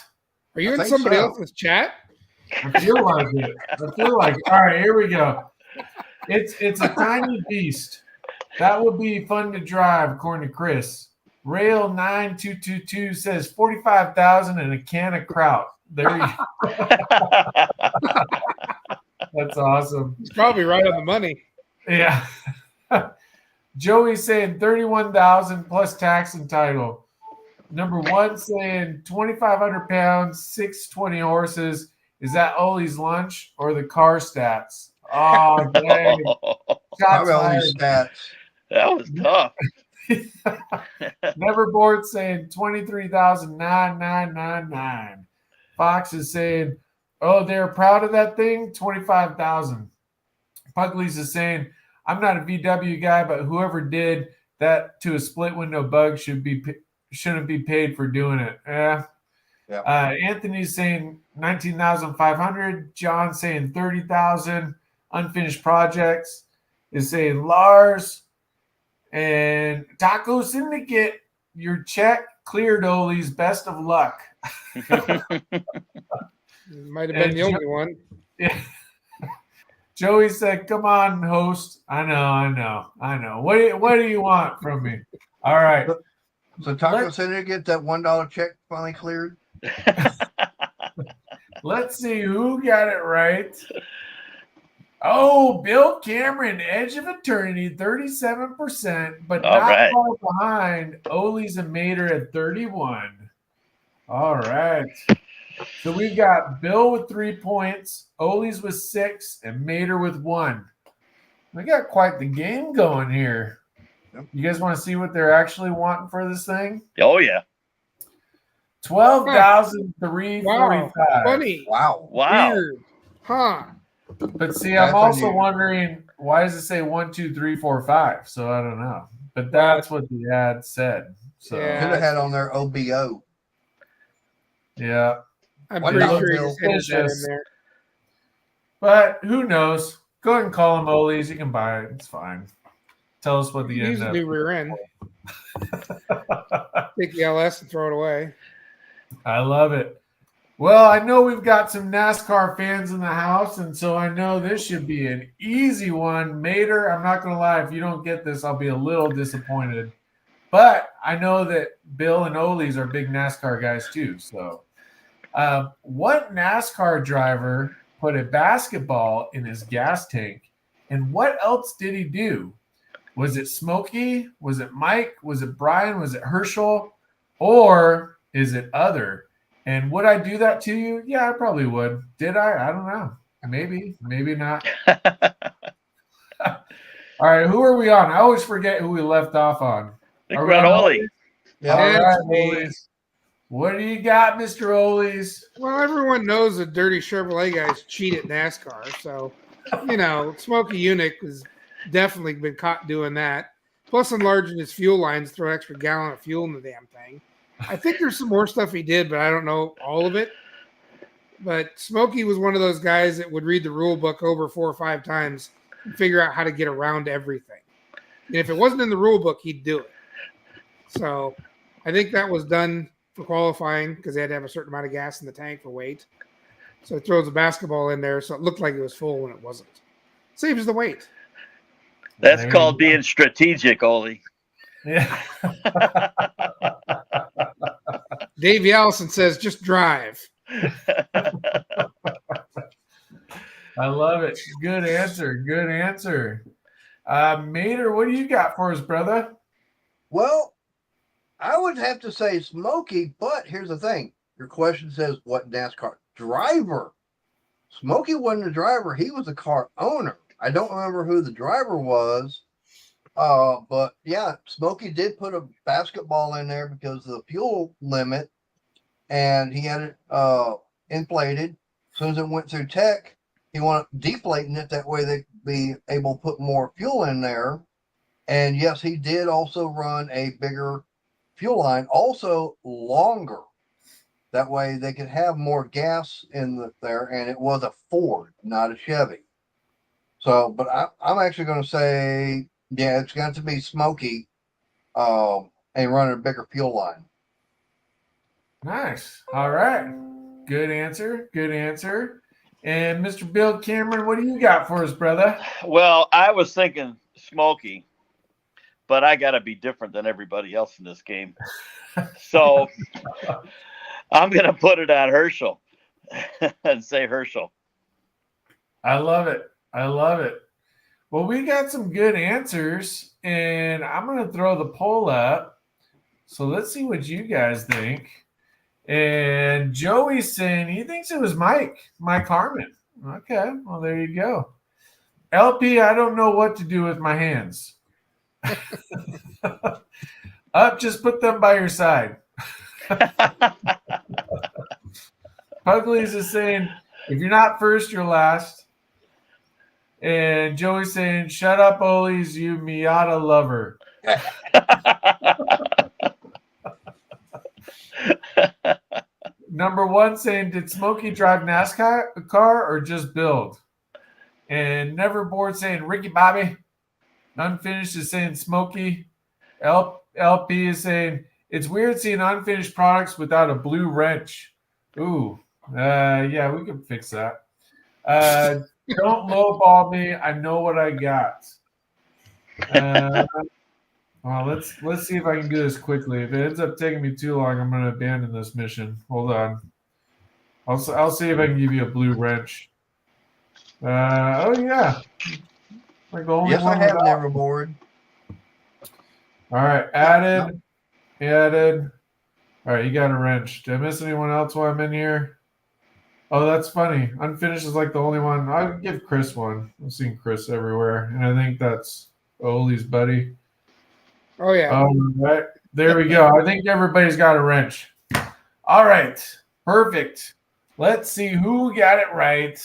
Are you in somebody else's chat? I feel like it. All right, here we go. It's a tiny beast. That would be fun to drive, according to Chris. Rail 9222 says 45,000 and a can of kraut. There you go. That's awesome. He's probably right on the money. Yeah. Joey's saying 31,000 plus tax and title. Number one saying 2,500 pounds, 620 horses. Is that Ollie's lunch or the car stats? Oh, dang. Probably Ollie's stats. That was tough. Neverboard saying 23,999. Fox is saying, oh, they're proud of that thing, 25,000. Puglies is saying, I'm not a VW guy, but whoever did that to a split window bug shouldn't be paid for doing it. Yeah. Anthony's saying 19,500. John saying 30,000. Unfinished Projects is saying Lars. And Taco Syndicate, your check cleared, Ollie's. Best of luck. Might have been the only one. Yeah. Joey said, come on, host. I know. What do you want from me? All right. So Taco Syndicate, that $1 check finally cleared? Let's see who got it right. Oh, Bill Cameron, Edge of Eternity, 37%, but not far behind. Ollie's and Mater at 31. All right. So we've got Bill with 3 points, Ollie's with 6, and Mater with 1. We got quite the game going here. You guys want to see what they're actually wanting for this thing? Oh, yeah. 12,345. Funny. Wow. Weird. Huh. But see, I'm also wondering, why does it say 1, 2, 3, 4, 5? So I don't know. But that's what the ad said. So Yeah. Could have had on their OBO. Yeah. I'm What pretty about sure Bill? he's hitting that in there. But who knows? Go ahead and call them Ollie's. You can buy it. It's fine. Tell us what the Use end a up. new rear end. Take the LS and throw it away. I love it. Well, I know we've got some NASCAR fans in the house, and so I know this should be an easy one. Mater, I'm not going to lie. If you don't get this, I'll be a little disappointed. But I know that Bill and Ollie's are big NASCAR guys too. So what NASCAR driver put a basketball in his gas tank, and what else did he do? Was it Smokey? Was it Mike? Was it Brian? Was it Herschel? Or is it other? And would I do that to you? Yeah, I probably would. Did I? I don't know. Maybe, maybe not. All right, who are we on? I always forget who we left off on. I think Are we're on we Oli. Yeah. All right, It's me. Olies. What do you got, Mr. Olies? Well, everyone knows the dirty Chevrolet guys cheat at NASCAR. So, Smokey Eunuch has definitely been caught doing that. Plus, enlarging his fuel lines, throw an extra gallon of fuel in the damn thing. I think there's some more stuff he did, but I don't know all of it. But Smokey was one of those guys that would read the rule book over 4 or 5 times and figure out how to get around everything. And if it wasn't in the rule book, he'd do it. So I think that was done for qualifying because they had to have a certain amount of gas in the tank for weight. So it throws a basketball in there, so it looked like it was full when it wasn't. Saves the weight. That's There called you go. being strategic, Oli. Yeah. Davey Allison says, just drive. I love it. Good answer. Good answer. Mater, what do you got for us, brother? Well, I would have to say Smokey, but here's the thing. Your question says, what NASCAR driver? Smokey wasn't a driver. He was a car owner. I don't remember who the driver was. But yeah, Smokey did put a basketball in there because of the fuel limit, and he had it inflated. As soon as it went through tech, he wanted deflating it. That way they'd be able to put more fuel in there. And yes, he did also run a bigger fuel line, also longer. That way they could have more gas in there, and it was a Ford, not a Chevy. So, but I'm actually going to say, yeah, it's got to be Smokey and running a bigger fuel line. Nice. All right. Good answer. Good answer. And Mr. Bill Cameron, what do you got for us, brother? Well, I was thinking Smokey, but I got to be different than everybody else in this game. So I'm going to put it on Herschel and say Herschel. I love it. I love it. Well, we got some good answers, and I'm going to throw the poll up. So let's see what you guys think. And Joey's saying he thinks it was Mike Harmon. Okay, well, there you go. LP, I don't know what to do with my hands. Up, just put them by your side. Puglies is saying, if you're not first, you're last. And Joey's saying, shut up, Olies, you Miata lover. Number 1 saying, did Smokey drive NASCAR car or just build? And Never Bored saying, Ricky Bobby. Unfinished is saying Smokey. LP is saying, it's weird seeing unfinished products without a blue wrench. Ooh, yeah, we can fix that. Don't lowball me. I know what I got. Well, let's see if I can do this quickly. If it ends up taking me too long, I'm going to abandon this mission. Hold on. I'll see if I can give you a blue wrench. Oh yeah. Like the only Yes, I one have without- Never Bored. All right, added. All right, you got a wrench. Did I miss anyone else while I'm in here? Oh, that's funny. Unfinished is like the only one. I'll give Chris one. I've seen Chris everywhere, and I think that's Oli's buddy. Oh, yeah. All right, there we go. I think everybody's got a wrench. All right, perfect. Let's see who got it right.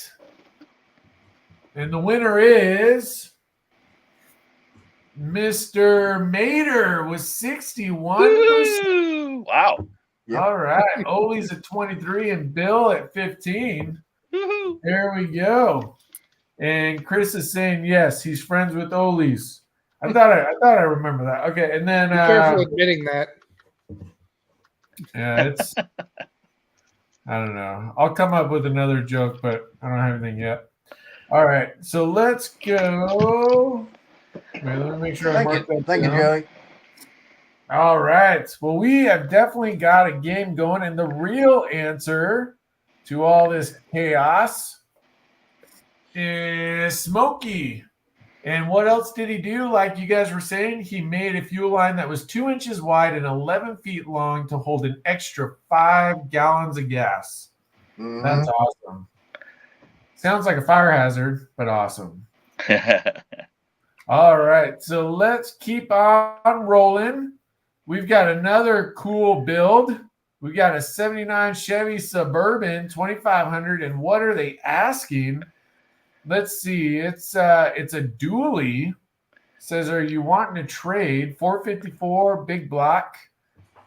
And the winner is Mr. Mater with 61%. Woo! Wow. Yep. All right. Oli's at 23 and Bill at 15. Woo-hoo. There we go. And Chris is saying yes, he's friends with Oli's. I thought I remember that. Okay, and then Be careful admitting that. yeah, it's I don't know. I'll come up with another joke, but I don't have anything yet. All right, so let's go. Wait, let me make sure I mark that. Thank you, down. Joey. All right. Well, we have definitely got a game going, and the real answer to all this chaos is Smokey. And what else did he do? Like you guys were saying, he made a fuel line that was 2 inches wide and 11 feet long to hold an extra 5 gallons of gas. Mhm. That's awesome. Sounds like a fire hazard, but awesome. All right, so let's keep on rolling. We've got another cool build. We got a 79 Chevy Suburban 2500, and what are they asking? Let's see. It's a dually. Says, are you wanting to trade? 454 big block.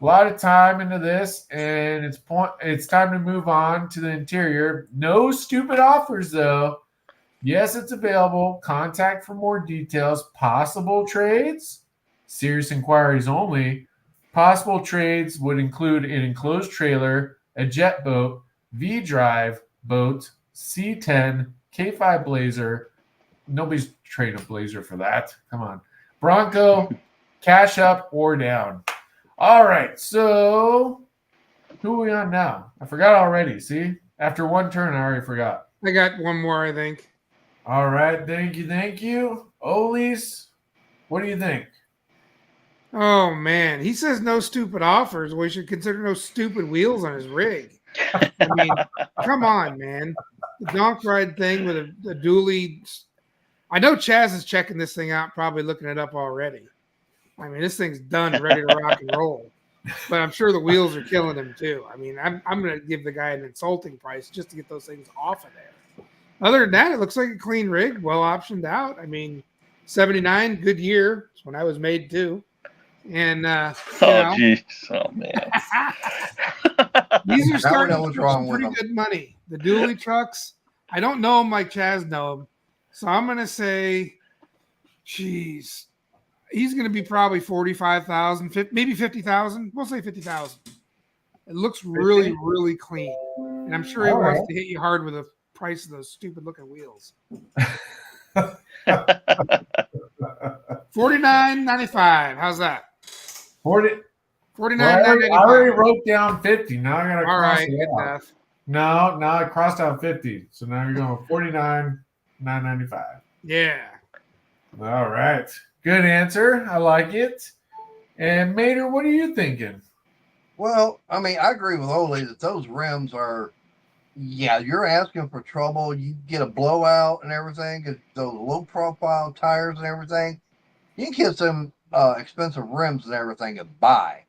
A lot of time into this, and it's time to move on to the interior. No stupid offers though. Yes, it's available. Contact for more details. Possible trades? Serious inquiries only. Possible trades would include an enclosed trailer, a jet boat, V-drive boat, C10, K5 Blazer. Nobody's trading a Blazer for that. Come on. Bronco, cash up or down. All right, so who are we on now? I forgot already. See? After one turn, I already forgot. I got one more, I think. All right, thank you. Ollie's, what do you think? Oh, man. He says no stupid offers. We should consider no stupid wheels on his rig. I mean, come on, man. The donk ride thing with a dually. I know Chaz is checking this thing out, probably looking it up already. I mean, this thing's done, ready to rock and roll. But I'm sure the wheels are killing him, too. I mean, I'm going to give the guy an insulting price just to get those things off of there. Other than that, it looks like a clean rig, well optioned out. I mean, 79, good year. It's when I was made, too. And, jeez. Oh, man. These are starting to get some pretty good money. The dually trucks, I don't know them like Chaz know them. So I'm going to say, geez, he's going to be probably 45,000, maybe 50,000. We'll say 50,000. It looks really, really clean. And I'm sure he wants to hit you hard with the price of those stupid looking wheels. $49.95. How's that? 49. I already wrote down 50. Now I gotta cross it out. No, now I crossed out 50. So now you're going $49,995. Yeah. All right. Good answer. I like it. And Mater, what are you thinking? Well, I mean, I agree with Ole that those rims are, you're asking for trouble. You get a blowout and everything, get those low profile tires and everything. You can get some expensive rims and everything and buy.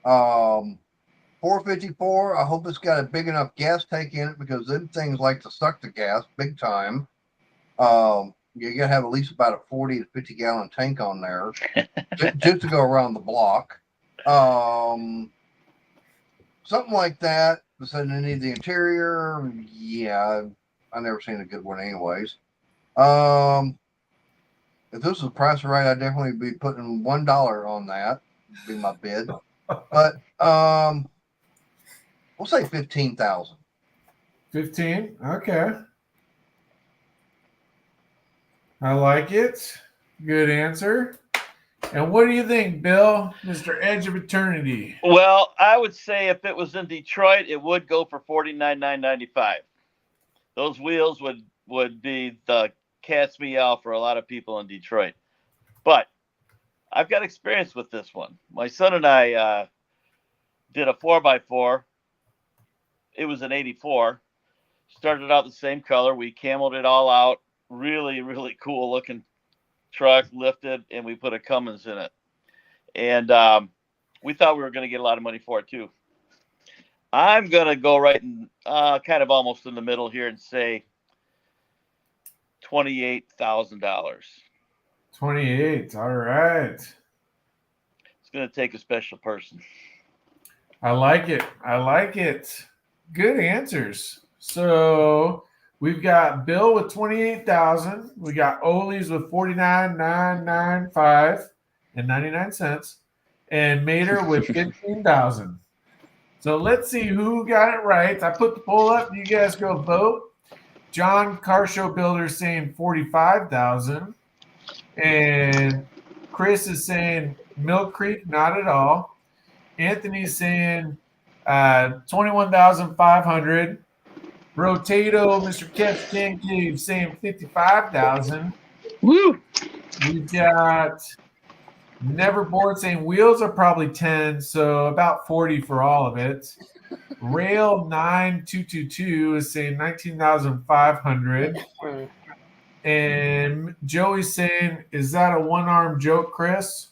454, I hope it's got a big enough gas tank in it because them things like to suck the gas big time. You got to have at least about a 40 to 50 gallon tank on there just to go around the block. Something like that. So they need the interior. Yeah, I've never seen a good one anyways. If this was price right, I'd definitely be putting $1 on that. Would be my bid. But we'll say 15,000. 15? Okay. I like it. Good answer. And what do you think, Bill, Mr. Edge of Eternity? Well, I would say if it was in Detroit, it would go for $49,995. Those wheels would be the cat's meow for a lot of people in Detroit. But I've got experience with this one. My son and I did a 4x4. It was an 84. Started out the same color. We cameled it all out. Really, really cool looking truck, lifted, and we put a Cummins in it. And we thought we were going to get a lot of money for it too. I'm going to go right in, kind of almost in the middle here and say $28,000. 28. All right. It's going to take a special person. I like it. I like it. Good answers. So we've got Bill with 28,000. We got Ole's with 49,995 and 99 cents, and Mater with 15,000. So let's see who got it right. I put the poll up. You guys go vote. John Car Show Builder saying 45,000, and Chris is saying Mill Creek, not at all. Anthony's saying 21,500. Rotato, Mr. Catch Can Cave saying 55,000. Woo! We've got Neverboard saying wheels are probably 10, so about 40 for all of it. Rail 9222 is saying 19,500. And Joey's saying, is that a one-arm joke, Chris?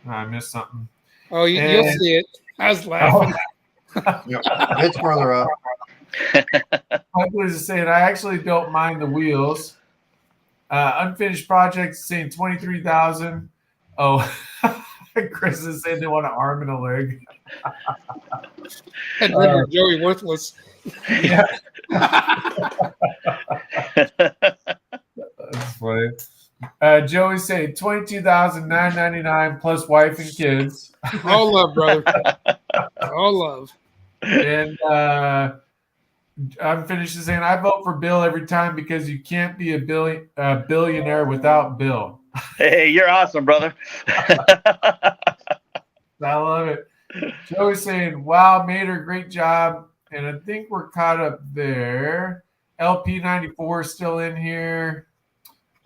I missed something. Oh, you'll see it. I was laughing. Yep. It's further up. Michael is saying, I actually don't mind the wheels. Unfinished projects saying 23,000. Oh, Chris is saying they want an arm and a leg. And render Joey worthless. Yeah. That's funny. Joey's saying 22,999 plus wife and kids. All love, brother. All love. And I'm finished saying I vote for Bill every time because you can't be a billionaire without Bill. Hey, you're awesome, brother. I love it. Joey's saying, wow, Mater, great job. And I think we're caught up there. LP94 is still in here.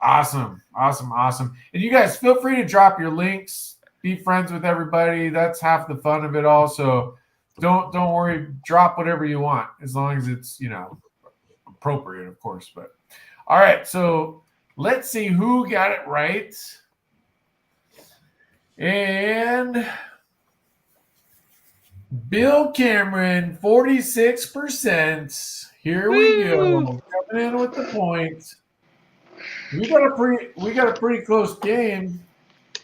Awesome. And you guys feel free to drop your links. Be friends with everybody. That's half the fun of it all. So don't worry. Drop whatever you want as long as it's, appropriate, of course. But all right. So let's see who got it right. And Bill Cameron, 46%. Here we go. Coming in with the points. We got a pretty close game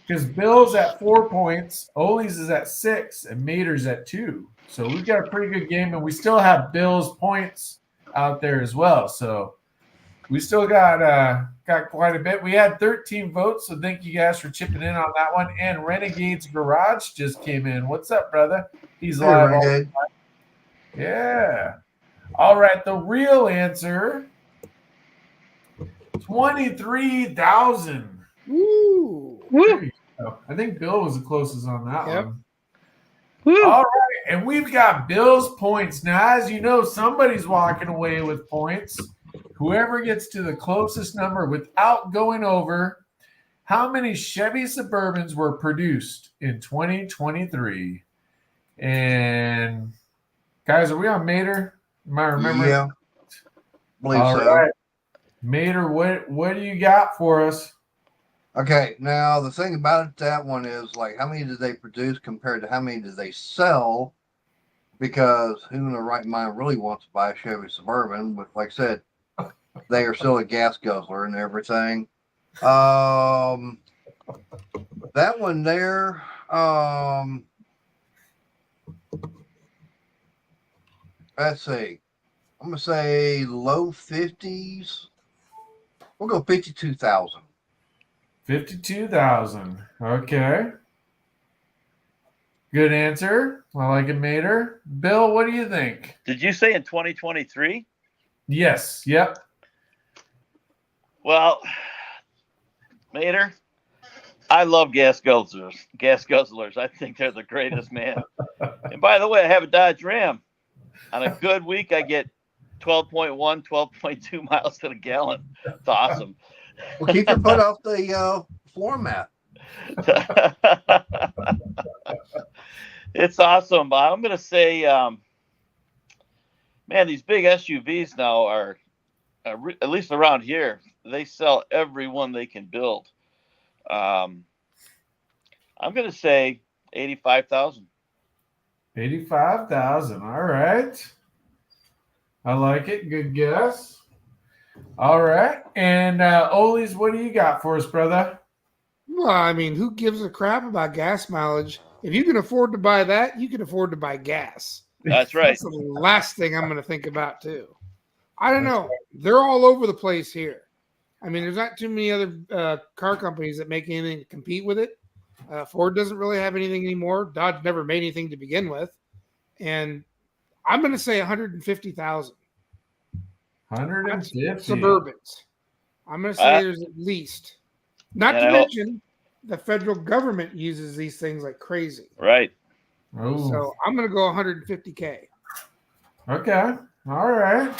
because Bill's at 4 points, Ole's is at 6, and Mater's at 2. So we've got a pretty good game, and we still have Bill's points out there as well. So we still got quite a bit. We had 13 votes, so thank you guys for chipping in on that one. And Renegade's Garage just came in. What's up, brother? He's live. All yeah. All right. The real answer, 23,000. Woo. I think Bill was the closest on that one. Woo. All right. And we've got Bill's points. Now, as you know, somebody's walking away with points. Whoever gets to the closest number without going over, how many Chevy Suburbans were produced in 2023? And guys, are we on Mater? Am I remembering? Yeah. Believe All so. right. Mater, what do you got for us? Okay, now the thing about that one is like how many did they produce compared to how many did they sell? Because who in their right mind really wants to buy a Chevy Suburban? But like I said, they are still a gas guzzler and everything. That one there, let's see. I'm gonna say low 50s. We'll go 52,000. 52,000. Okay. Good answer. I like it, Mater. Bill, what do you think? Did you say in 2023? Yes. Yep. Well, Mater, I love gas guzzlers. I think they're the greatest, man. And by the way, I have a Dodge Ram. On a good week, I get 12.1, 12.2 miles to the gallon. It's awesome. Well, keep your foot off the floor mat. It's awesome. I'm going to say, man, these big SUVs now are, at least around here, they sell every one they can build. I'm going to say 85,000. 85,000. All right. I like it. Good guess. All right. And Ole's, what do you got for us, brother? Well, I mean, who gives a crap about gas mileage? If you can afford to buy that, you can afford to buy gas. That's right. That's the last thing I'm going to think about, too. I don't know. They're all over the place here. I mean, there's not too many other car companies that make anything to compete with it. Ford doesn't really have anything anymore. Dodge never made anything to begin with. And I'm going to say 150,000. 150. Suburbans. I'm going to say there's at least. Not to mention, the federal government uses these things like crazy. Right. Ooh. So I'm going to go 150K. Okay. All right.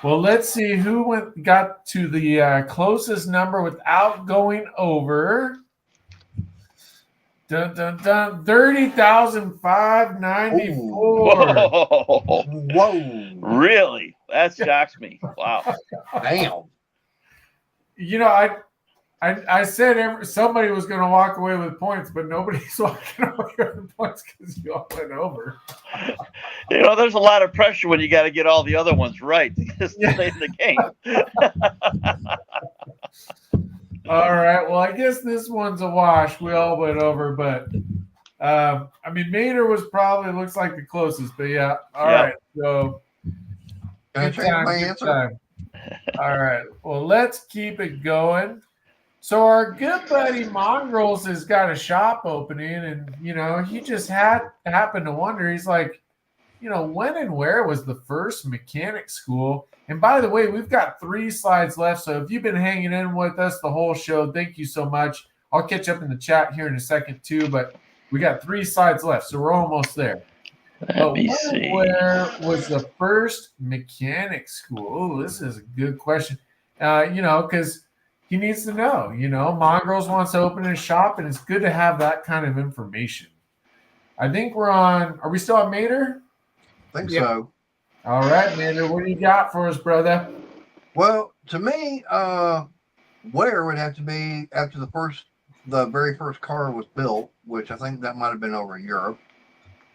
Well, let's see who got to the closest number without going over. Dun, dun, dun. 30,594. Whoa. Really? That shocks me. Wow. Damn. I said somebody was going to walk away with points, but nobody's walking away with points because you all went over. There's a lot of pressure when you got to get all the other ones right to stay in the game. All right. Well, I guess this one's a wash. We all went over, but Mater was probably looks like the closest, but yeah. All right. So Can I change my answer? All right. Well, let's keep it going. So our good buddy Mongrels has got a shop opening, and he just happened to wonder. He's like, when and where was the first mechanic school? And by the way, we've got 3 slides left. So if you've been hanging in with us the whole show, thank you so much. I'll catch up in the chat here in a second too, but we got 3 slides left, so we're almost there. But when and where was the first mechanic school? Oh, this is a good question. Because he needs to know. Mongrels wants to open a shop, and it's good to have that kind of information. I think we're on. Are we still on Mater? I think so. All right, Mater, what do you got for us, brother? Well, to me, where would have to be after the very first car was built, which I think that might have been over in Europe.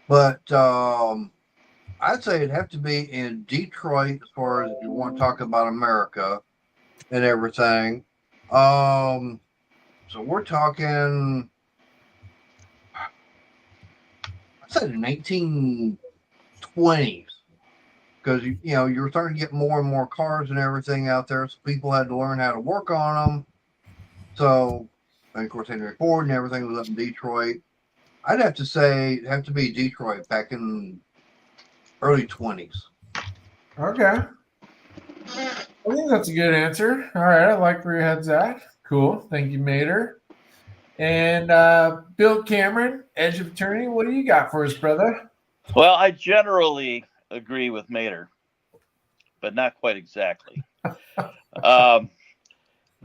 But I'd say it'd have to be in Detroit as far as if you want to talk about America and everything. So we're talking, I said the 1920s, because you were starting to get more and more cars and everything out there, so people had to learn how to work on them. So, and of course, Henry Ford and everything was up in Detroit. I'd have to say it'd have to be Detroit back in early 20s. Okay. I think that's a good answer. All right, I like where your head's at. Cool. Thank you, Mater. And Bill Cameron, Edge of Eternity, what do you got for us, brother? Well, I generally agree with Mater, but not quite exactly.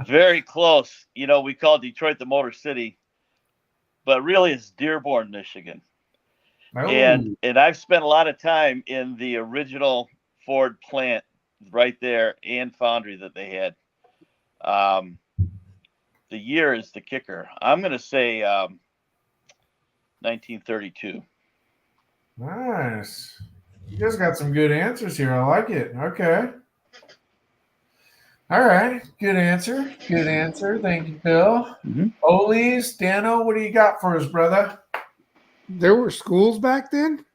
Very close. We call Detroit the Motor City, but really it's Dearborn, Michigan. Oh. And I've spent a lot of time in the original Ford plant right there and foundry that they had. The year is the kicker. I'm going to say 1932. Nice. You guys got some good answers here. I like it. Okay. All right. Good answer. Good answer. Thank you, Bill. Mm-hmm. Oles, Dano, what do you got for us, brother? There were schools back then?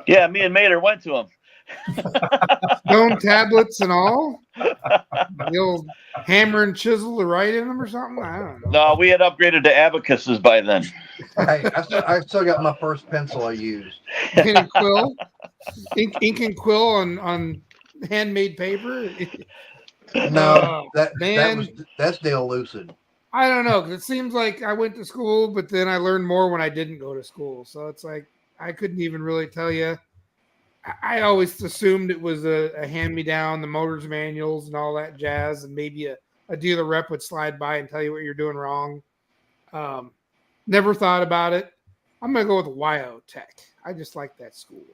Yeah, me and Mater went to them. Stone tablets and all? The old hammer and chisel to write in them or something? I don't know. No, we had upgraded to abacuses by then. Hey, I still got my first pencil I used. Pen and quill? Ink and quill on handmade paper? No, that's Dale Lucid. I don't know, because it seems like I went to school, but then I learned more when I didn't go to school. So it's like I couldn't even really tell you. I always assumed it was a hand-me-down, the motor's manuals and all that jazz, and maybe a dealer rep would slide by and tell you what you're doing wrong. Never thought about it. I'm going to go with WYO Tech. I just like that school.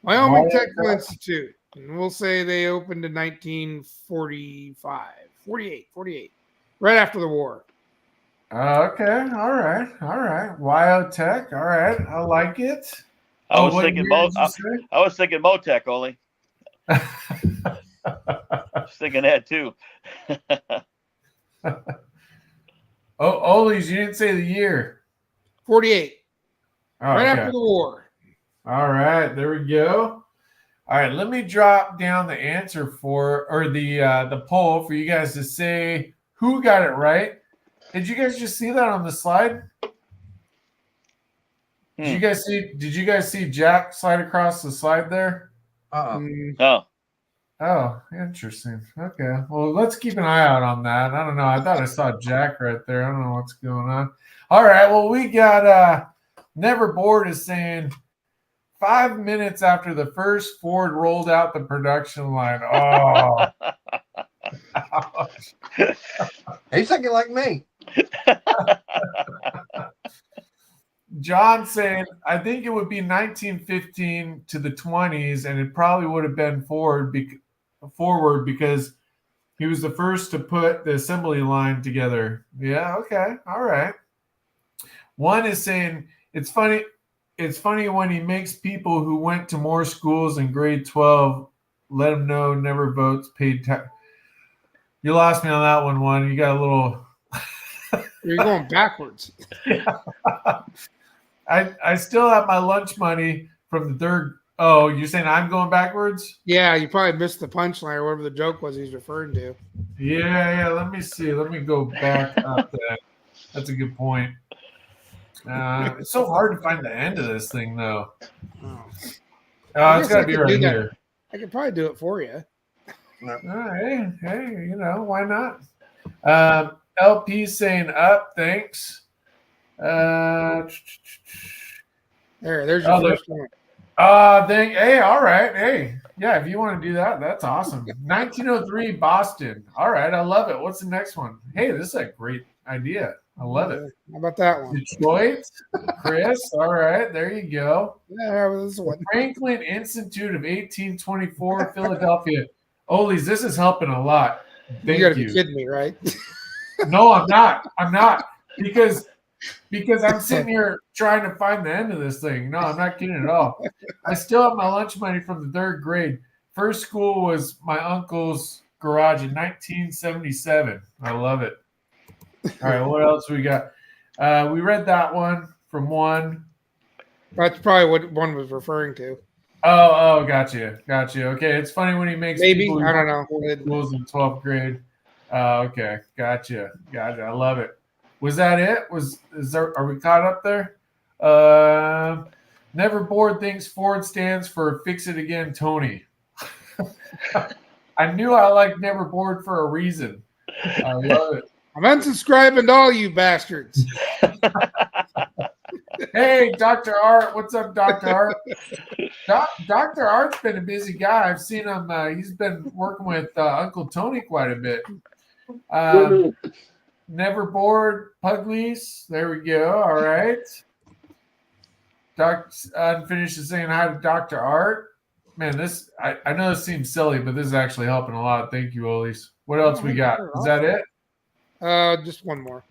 Wyoming Technical Institute. And we'll say they opened in 1945, 48, right after the war. Okay. All right. WYO Tech. All right. I like it. I was thinking Motec, Ole. I was thinking that too. Ole's, you didn't say the year. 48. Right Okay. after the war. All right, there we go. All right, let me drop down the answer the poll for you guys to say who got it right. Did you guys just see that on the slide? Did you guys see Jack slide across the slide there? Oh. Oh, interesting. Okay. Well, let's keep an eye out on that. I don't know. I thought I saw Jack right there. I don't know what's going on. All right. Well, we got Never Bored is saying 5 minutes after the first Ford rolled out the production line. Oh. He's thinking like me. John saying, I think it would be 1915 to the 20s, and it probably would have been Ford forward because he was the first to put the assembly line together. Yeah, okay, all right. One is saying it's funny. It's funny when he makes people who went to more schools in grade 12 let them know never votes paid tax. You lost me on that one. You got a little. You're going backwards. Yeah. I still have my lunch money from the third. Oh, you're saying I'm going backwards? Yeah, you probably missed the punchline or whatever the joke was he's referring to. Yeah. Let me see. Let me go back up that. That's a good point. It's so hard to find the end of this thing, though. Oh. It's got to be right here. I could probably do it for you. All right. Hey, why not? LP saying up, thanks. There's your first one. Hey, all right. Hey, yeah, if you want to do that, that's awesome. 1903 Boston. All right, I love it. What's the next one? Hey, this is a great idea. I love it. How about that one? Detroit, Chris. All right, there you go. Yeah, this one. Franklin Institute of 1824, Philadelphia. Ollie's, this is helping a lot. Thank You got to be kidding me, right? No, I'm not. Because I'm sitting here trying to find the end of this thing. No, I'm not kidding at all. I still have my lunch money from the third grade. First school was my uncle's garage in 1977. I love it. All right, what else we got? We read that one from one. That's probably what one was referring to. Oh, gotcha. Okay, it's funny when he makes maybe people I don't know schools in 12th grade. Okay, gotcha. I love it. Was that it? Are we caught up there? Never bored thinks Ford stands for Fix It Again, Tony. I knew I liked Never Bored for a reason. I love it. I'm unsubscribing to all you bastards. Hey, Dr. Art. What's up, Dr. Art? Dr. Art's been a busy guy. I've seen him. He's been working with Uncle Tony quite a bit. Never Bored Puglies. There we go. All right. Unfinished is saying hi to Dr. Art. Man, I know this seems silly, but this is actually helping a lot. Thank you, Ollies. What else we got? Is that it? Just one more.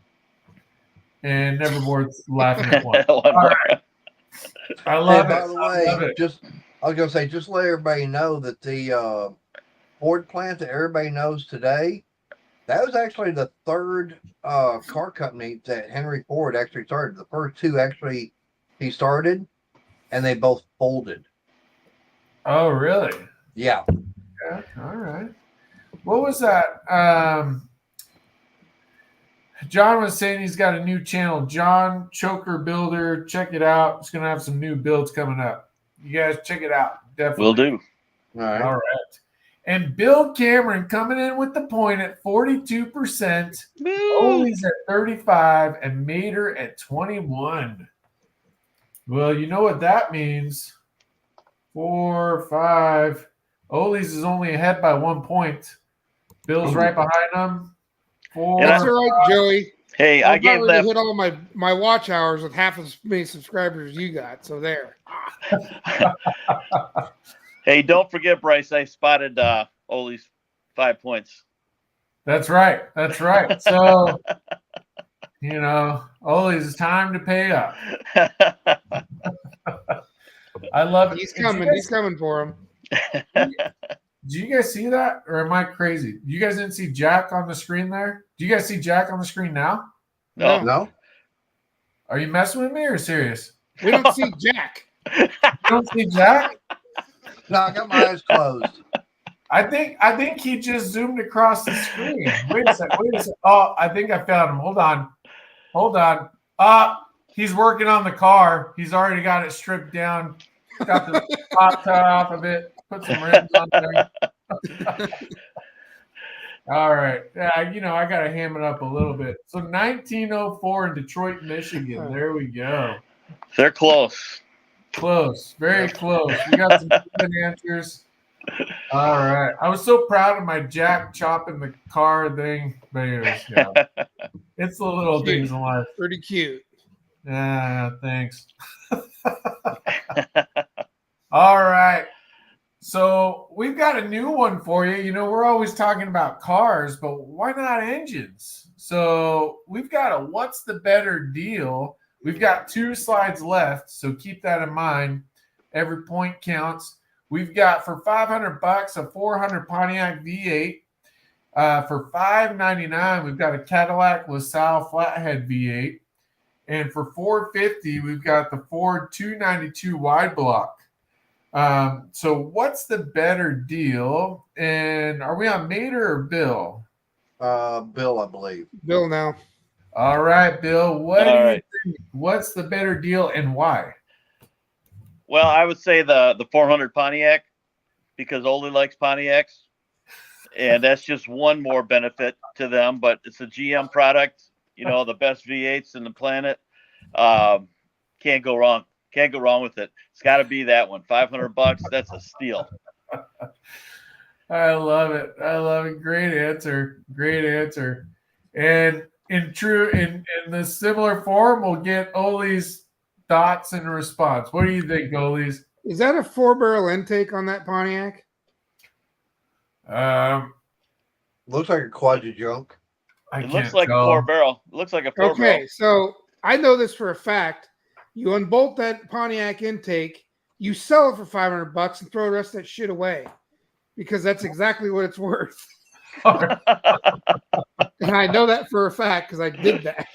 And Never Bored's laughing at one. All right. I love it. By the way, I was gonna say, just let everybody know that the Ford plant that everybody knows today, that was actually the third car company that Henry Ford actually started. The first two actually he started, and they both folded. Oh, really? Yeah. Yeah. All right. What was that? John was saying he's got a new channel, John Choker Builder. Check it out. It's going to have some new builds coming up. You guys check it out. Definitely. Will do. All right. And Bill Cameron coming in with the point at 42%. Ollie's at 35 and Mater at 21. Well, you know what that means. 4, 5. Ollie's is only ahead by 1 point. Bill's right behind him. 4. That's all right, Joey. Hey, I gave that. Hit all my watch hours with half as many subscribers as you got. So there. Hey, don't forget, Bryce. I spotted Ollie's 5 points. That's right. So, Ollie's, it's time to pay up. I love it. He's coming. He's coming for him. Do you guys see that, or am I crazy? You guys didn't see Jack on the screen there? Do you guys see Jack on the screen now? No. Are you messing with me or serious? We don't see Jack. You don't see Jack? No, I got my eyes closed. I think he just zoomed across the screen. Wait a second. Oh, I think I found him. Hold on. He's working on the car. He's already got it stripped down. Got the top cut off of it. Put some rims on there. All right. Yeah, I got to ham it up a little bit. So 1904 in Detroit, Michigan. There we go. They're close. Close. Very close. We got some good answers. All right. I was so proud of my Jack chopping the car thing. But anyways, yeah. It's the little things in life. Pretty cute. Yeah, thanks. All right. So we've got a new one for you. You know, we're always talking about cars, but why not engines? So we've got a what's the better deal? We've got 2 slides left, so keep that in mind. Every point counts. We've got for $500 a 400 Pontiac V8. For $599, we've got a Cadillac LaSalle flathead V8. And for $450, we've got the Ford 292 wide block. So what's the better deal? And are we on Mater or Bill? Bill, I believe. Bill now. All right, Bill. What All do right. you think? What's the better deal and why? Well, I would say the 400 Pontiac because Oli likes Pontiacs, and that's just one more benefit to them. But it's a GM product, you know, the best V8s in the planet. Can't go wrong. Can't go wrong with it. It's got to be that one. $500. That's a steal. I love it. I love it. Great answer. Great answer. And in the similar form, we'll get Oli's thoughts and response. What do you think, Oli's? Is that a 4-barrel intake on that Pontiac? Looks like a quadri-junk. It looks like a 4-barrel. It looks like a 4-barrel. Okay, so I know this for a fact. You unbolt that Pontiac intake, you sell it for $500 and throw the rest of that shit away because that's exactly what it's worth. And I know that for a fact because I did that.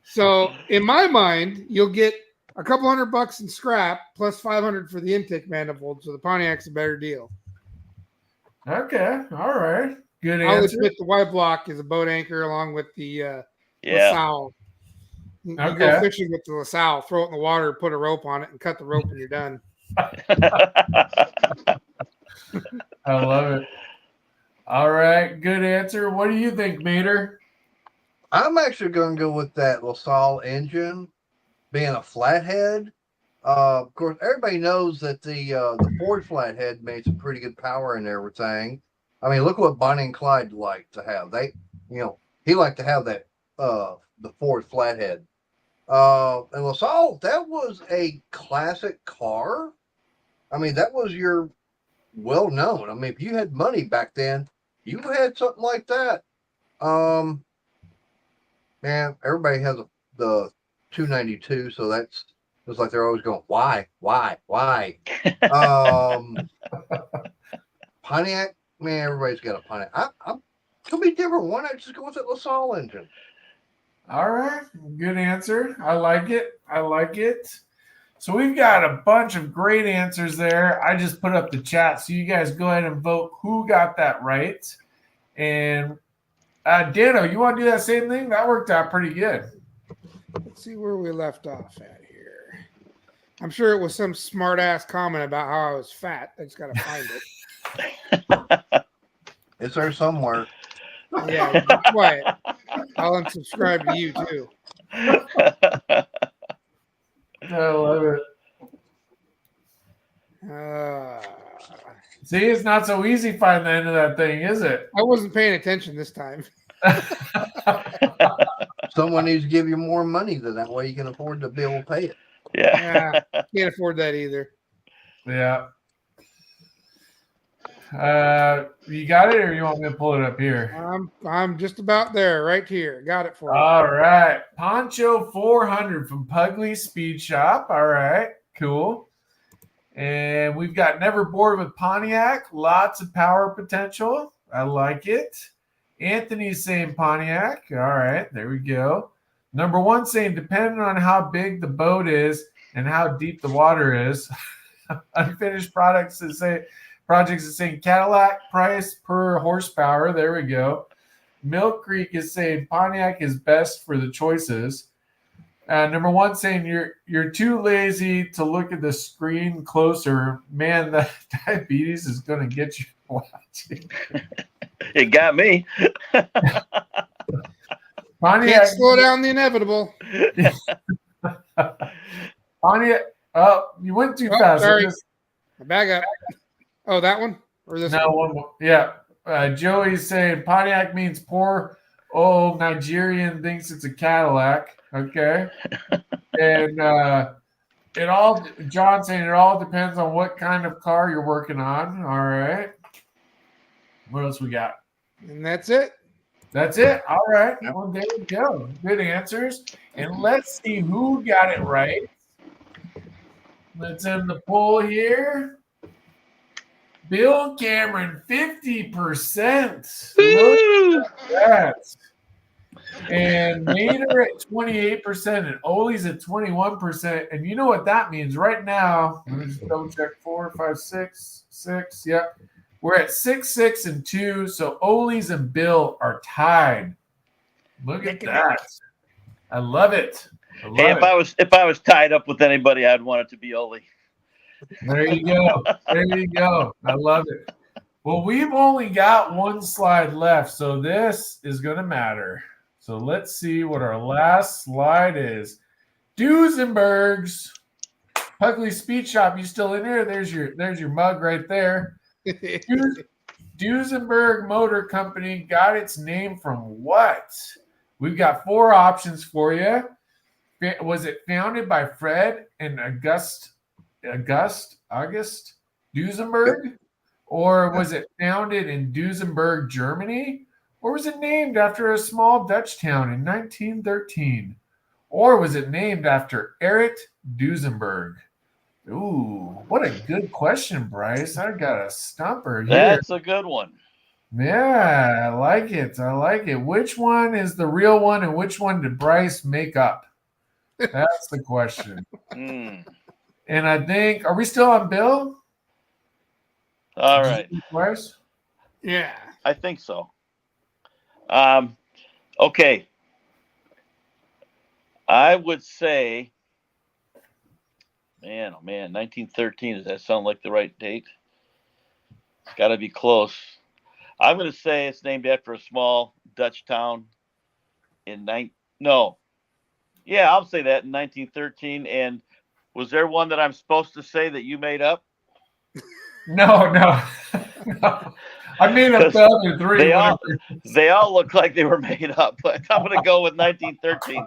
So in my mind, you'll get a couple $100 in scrap plus $500 for the intake manifold. So the Pontiac's a better deal. Okay. All right. Good I'll answer. admit the white block is a boat anchor along with the Yeah. LaSalle. You go fishing with the LaSalle, throw it in the water, put a rope on it, and cut the rope, and you're done. I love it. All right. Good answer. What do you think, Mater? I'm actually going to go with that LaSalle engine being a flathead. Of course, everybody knows that the Ford flathead made some pretty good power and everything. I mean, look what Bonnie and Clyde like to have. He liked to have that the Ford flathead. And LaSalle, that was a classic car. I mean, that was your well known. I mean, if you had money back then, you had something like that. Man, everybody has the 292, so it's like they're always going, why? Pontiac, man, everybody's got a Pontiac. I'm gonna be different. Why not just go with the LaSalle engine? All right. Good answer. I like it. So we've got a bunch of great answers there. I just put up the chat, so you guys go ahead and vote who got that right. And Dano, you want to do that same thing? That worked out pretty good. Let's see where we left off at here. I'm sure it was some smart ass comment about how I was fat. I just got to find it. It's there somewhere. Yeah, be quiet. I'll unsubscribe to you too. I love it. See, it's not so easy finding the end of that thing, is it? I wasn't paying attention this time. Someone needs to give you more money than that way you can afford to be able to pay it. Yeah. Can't afford that either. Yeah. You got it, or you want me to pull it up here? I'm just about there, right here. Got it for you. All right. Poncho 400 from Pugly Speed Shop. All right. Cool. And we've got Never Bored with Pontiac. Lots of power potential. I like it. Anthony's saying Pontiac. All right. There we go. Number 1 saying depending on how big the boat is and how deep the water is. Unfinished projects is saying Cadillac price per horsepower. There we go. Milk Creek is saying Pontiac is best for the choices. Number 1 saying you're too lazy to look at the screen closer. Man, the diabetes is going to get you watching. It got me. Pontiac, Can't slow down the inevitable. Pontiac. Oh, you went too fast. Sorry. Back up. Oh, that one? Or this No, one? one more. Yeah. Joey's saying Pontiac means poor old Nigerian thinks it's a Cadillac. Okay. And John saying it all depends on what kind of car you're working on. All right. What else we got? And that's it. That's it. All right. Yep. Well, there we go. Good answers. And let's see who got it right. Let's end the poll here. Bill Cameron, 50%. Look at that. And Mater at 28% and Ole's at 21%. And you know what that means right now. Let me just double check. 4, 5, 6, 6. Yep. We're at 6, 6, and 2. So Ole's and Bill are tied. Look at that. I love it. Hey, if I was tied up with anybody, I'd want it to be Ole. There you go. There you go. I love it. Well, we've only got one slide left, so this is going to matter. So let's see what our last slide is. Duesenberg's Ugly Speed Shop. You still in here? There's your mug right there. Duesenberg Motor Company got its name from what? We've got 4 options for you. Was it founded by Fred and August Duesenberg? Or was it founded in Duesenberg, Germany? Or was it named after a small Dutch town in 1913? Or was it named after Erich Duesenberg? Ooh, what a good question, Bryce. I got a stumper here. That's a good one. Yeah, I like it. I like it. Which one is the real one and which one did Bryce make up? That's the question. Mm. And I think, are we still on Bill? All right. Bryce? Yeah. I think so. Okay. I would say, man, oh man, 1913. Does that sound like the right date? It's got to be close. I'm going to say it's named after a small Dutch town I'll say that in 1913. And was there one that I'm supposed to say that you made up? No. I made up the other 3. They all look like they were made up, but I'm going to go with 1913.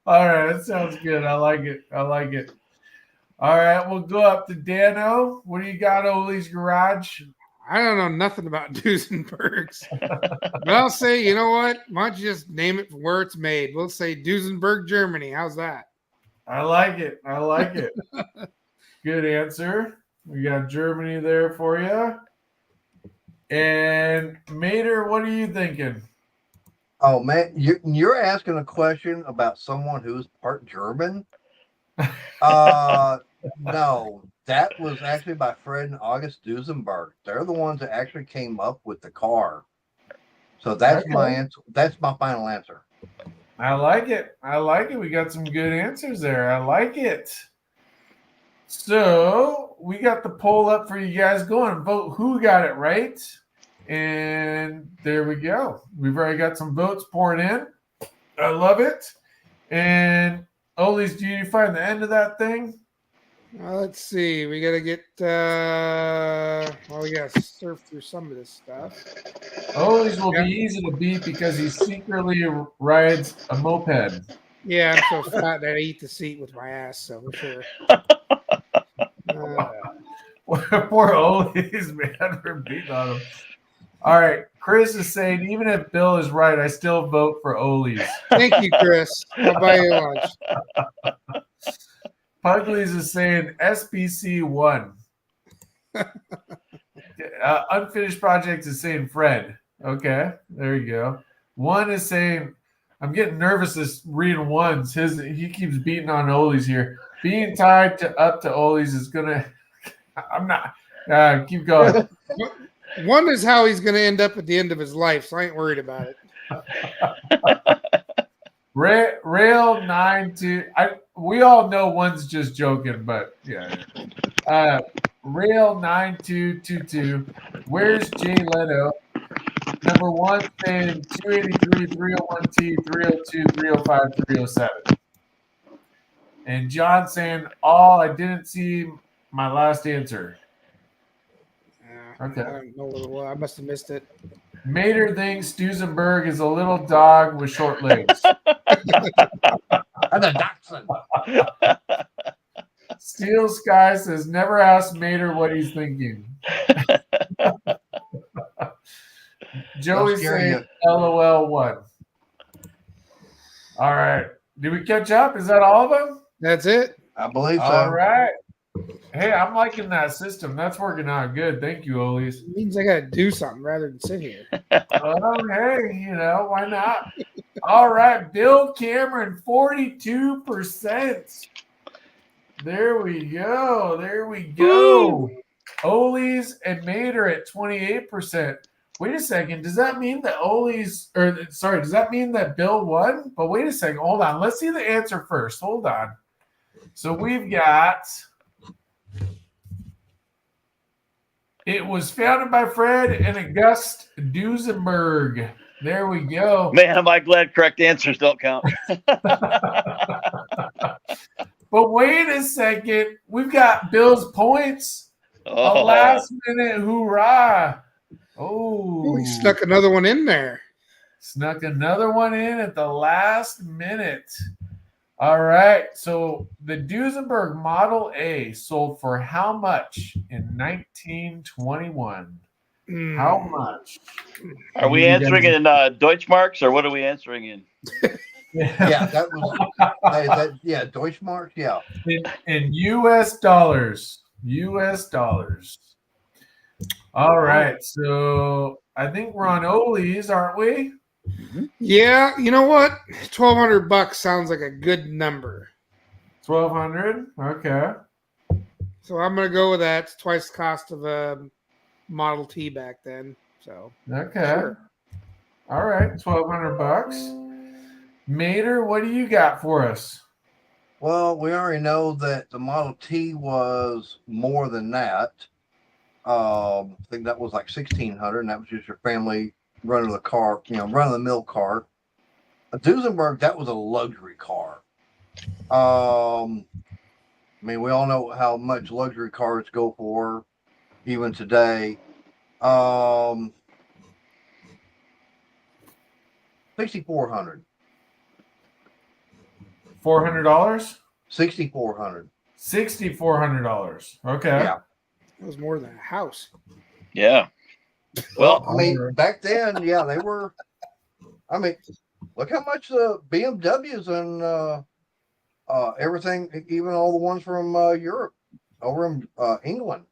All right, that sounds good. I like it. All right, we'll go up to Dano. What do you got, Ole's Garage? I don't know nothing about Duesenbergs. But I'll say, you know what? Why don't you just name it from where it's made? We'll say Duesenberg, Germany. How's that? I like it. Good answer. We got Germany there for you. And Mater, what are you thinking? Oh man, you're asking a question about someone who's part German. No, that was actually by Fred and August Duesenberg. They're the ones that actually came up with the car. So that's my answer. That's my final answer. I like it. We got some good answers there. I like it. So we got the poll up for you guys. Go and vote who got it right. And there we go. We've already got some votes pouring in. I love it. And Ole's, do you find the end of that thing? Let's see. We got to get, we got to surf through some of this stuff. Ole's will be easy to beat because he secretly rides a moped. Yeah, I'm so fat that I eat the seat with my ass, so for sure. Poor Ole's, man. We're beating on him. All right. Chris is saying, even if Bill is right, I still vote for Ole's. Thank you, Chris. I'll buy you lunch. Puglies is saying SPC 1. Unfinished Projects is saying Fred. Okay, there you go. 1 is saying, I'm getting nervous just reading ones. He keeps beating on Ole's here. Being tied up to Ole's is gonna. I'm not. Keep going. 1 is how he's gonna end up at the end of his life, so I ain't worried about it. Rail 92. We all know 1's just joking, but yeah. Rail 9222. Where's Jay Leto? Number 1 saying 283, 301T, 302, 305, 307. And John saying, I didn't see my last answer. Okay. I don't know what it was. I must have missed it. Mater thinks Duesenberg is a little dog with short legs. And a dachshund. Steel Sky says, never ask Mater what he's thinking. Joey saying, LOL 1. All right. Did we catch up? Is that all of them? That's it. I believe so. All right. Hey, I'm liking that system. That's working out good. Thank you, Olis. It means I got to do something rather than sit here. Oh, hey, why not? All right, Bill Cameron, 42%. There we go. Woo! Olis and Mater at 28%. Wait a second. Does that mean that does that mean that Bill won? But wait a second. Hold on. Let's see the answer first. Hold on. So we've got, it was founded by Fred and August Duesenberg. There we go. Man, am I glad correct answers don't count. But wait a second. We've got Bill's points. A last minute hoorah. Oh, He snuck another one in there. Snuck another one in at the last minute. All right. So the Duesenberg Model A sold for how much in 1921? How much? Are we answering in Deutschmarks or what are we answering in? Yeah, that was Deutschmark. Yeah, in U.S. dollars. U.S. dollars. All right. So I think we're on Olis, aren't we? Yeah, you know what? $1,200 sounds like a good number. 1,200. Okay. So I'm gonna go with that. It's twice the cost of a Model T back then. So Okay. Sure. All right. $1,200. Mater, what do you got for us? well, we already know that the Model T was more than that. I think that was like 1,600, and that was just your family running the car, run of the mill car. A Duesenberg, that was a luxury car. I mean, we all know how much luxury cars go for, even today. 6,400. $400? 6,400. $6,400. Okay. Yeah. it was more than a house. Yeah. Well, I mean, back then, yeah, they were. I mean, look how much the BMWs and everything, even all the ones from Europe, over in England.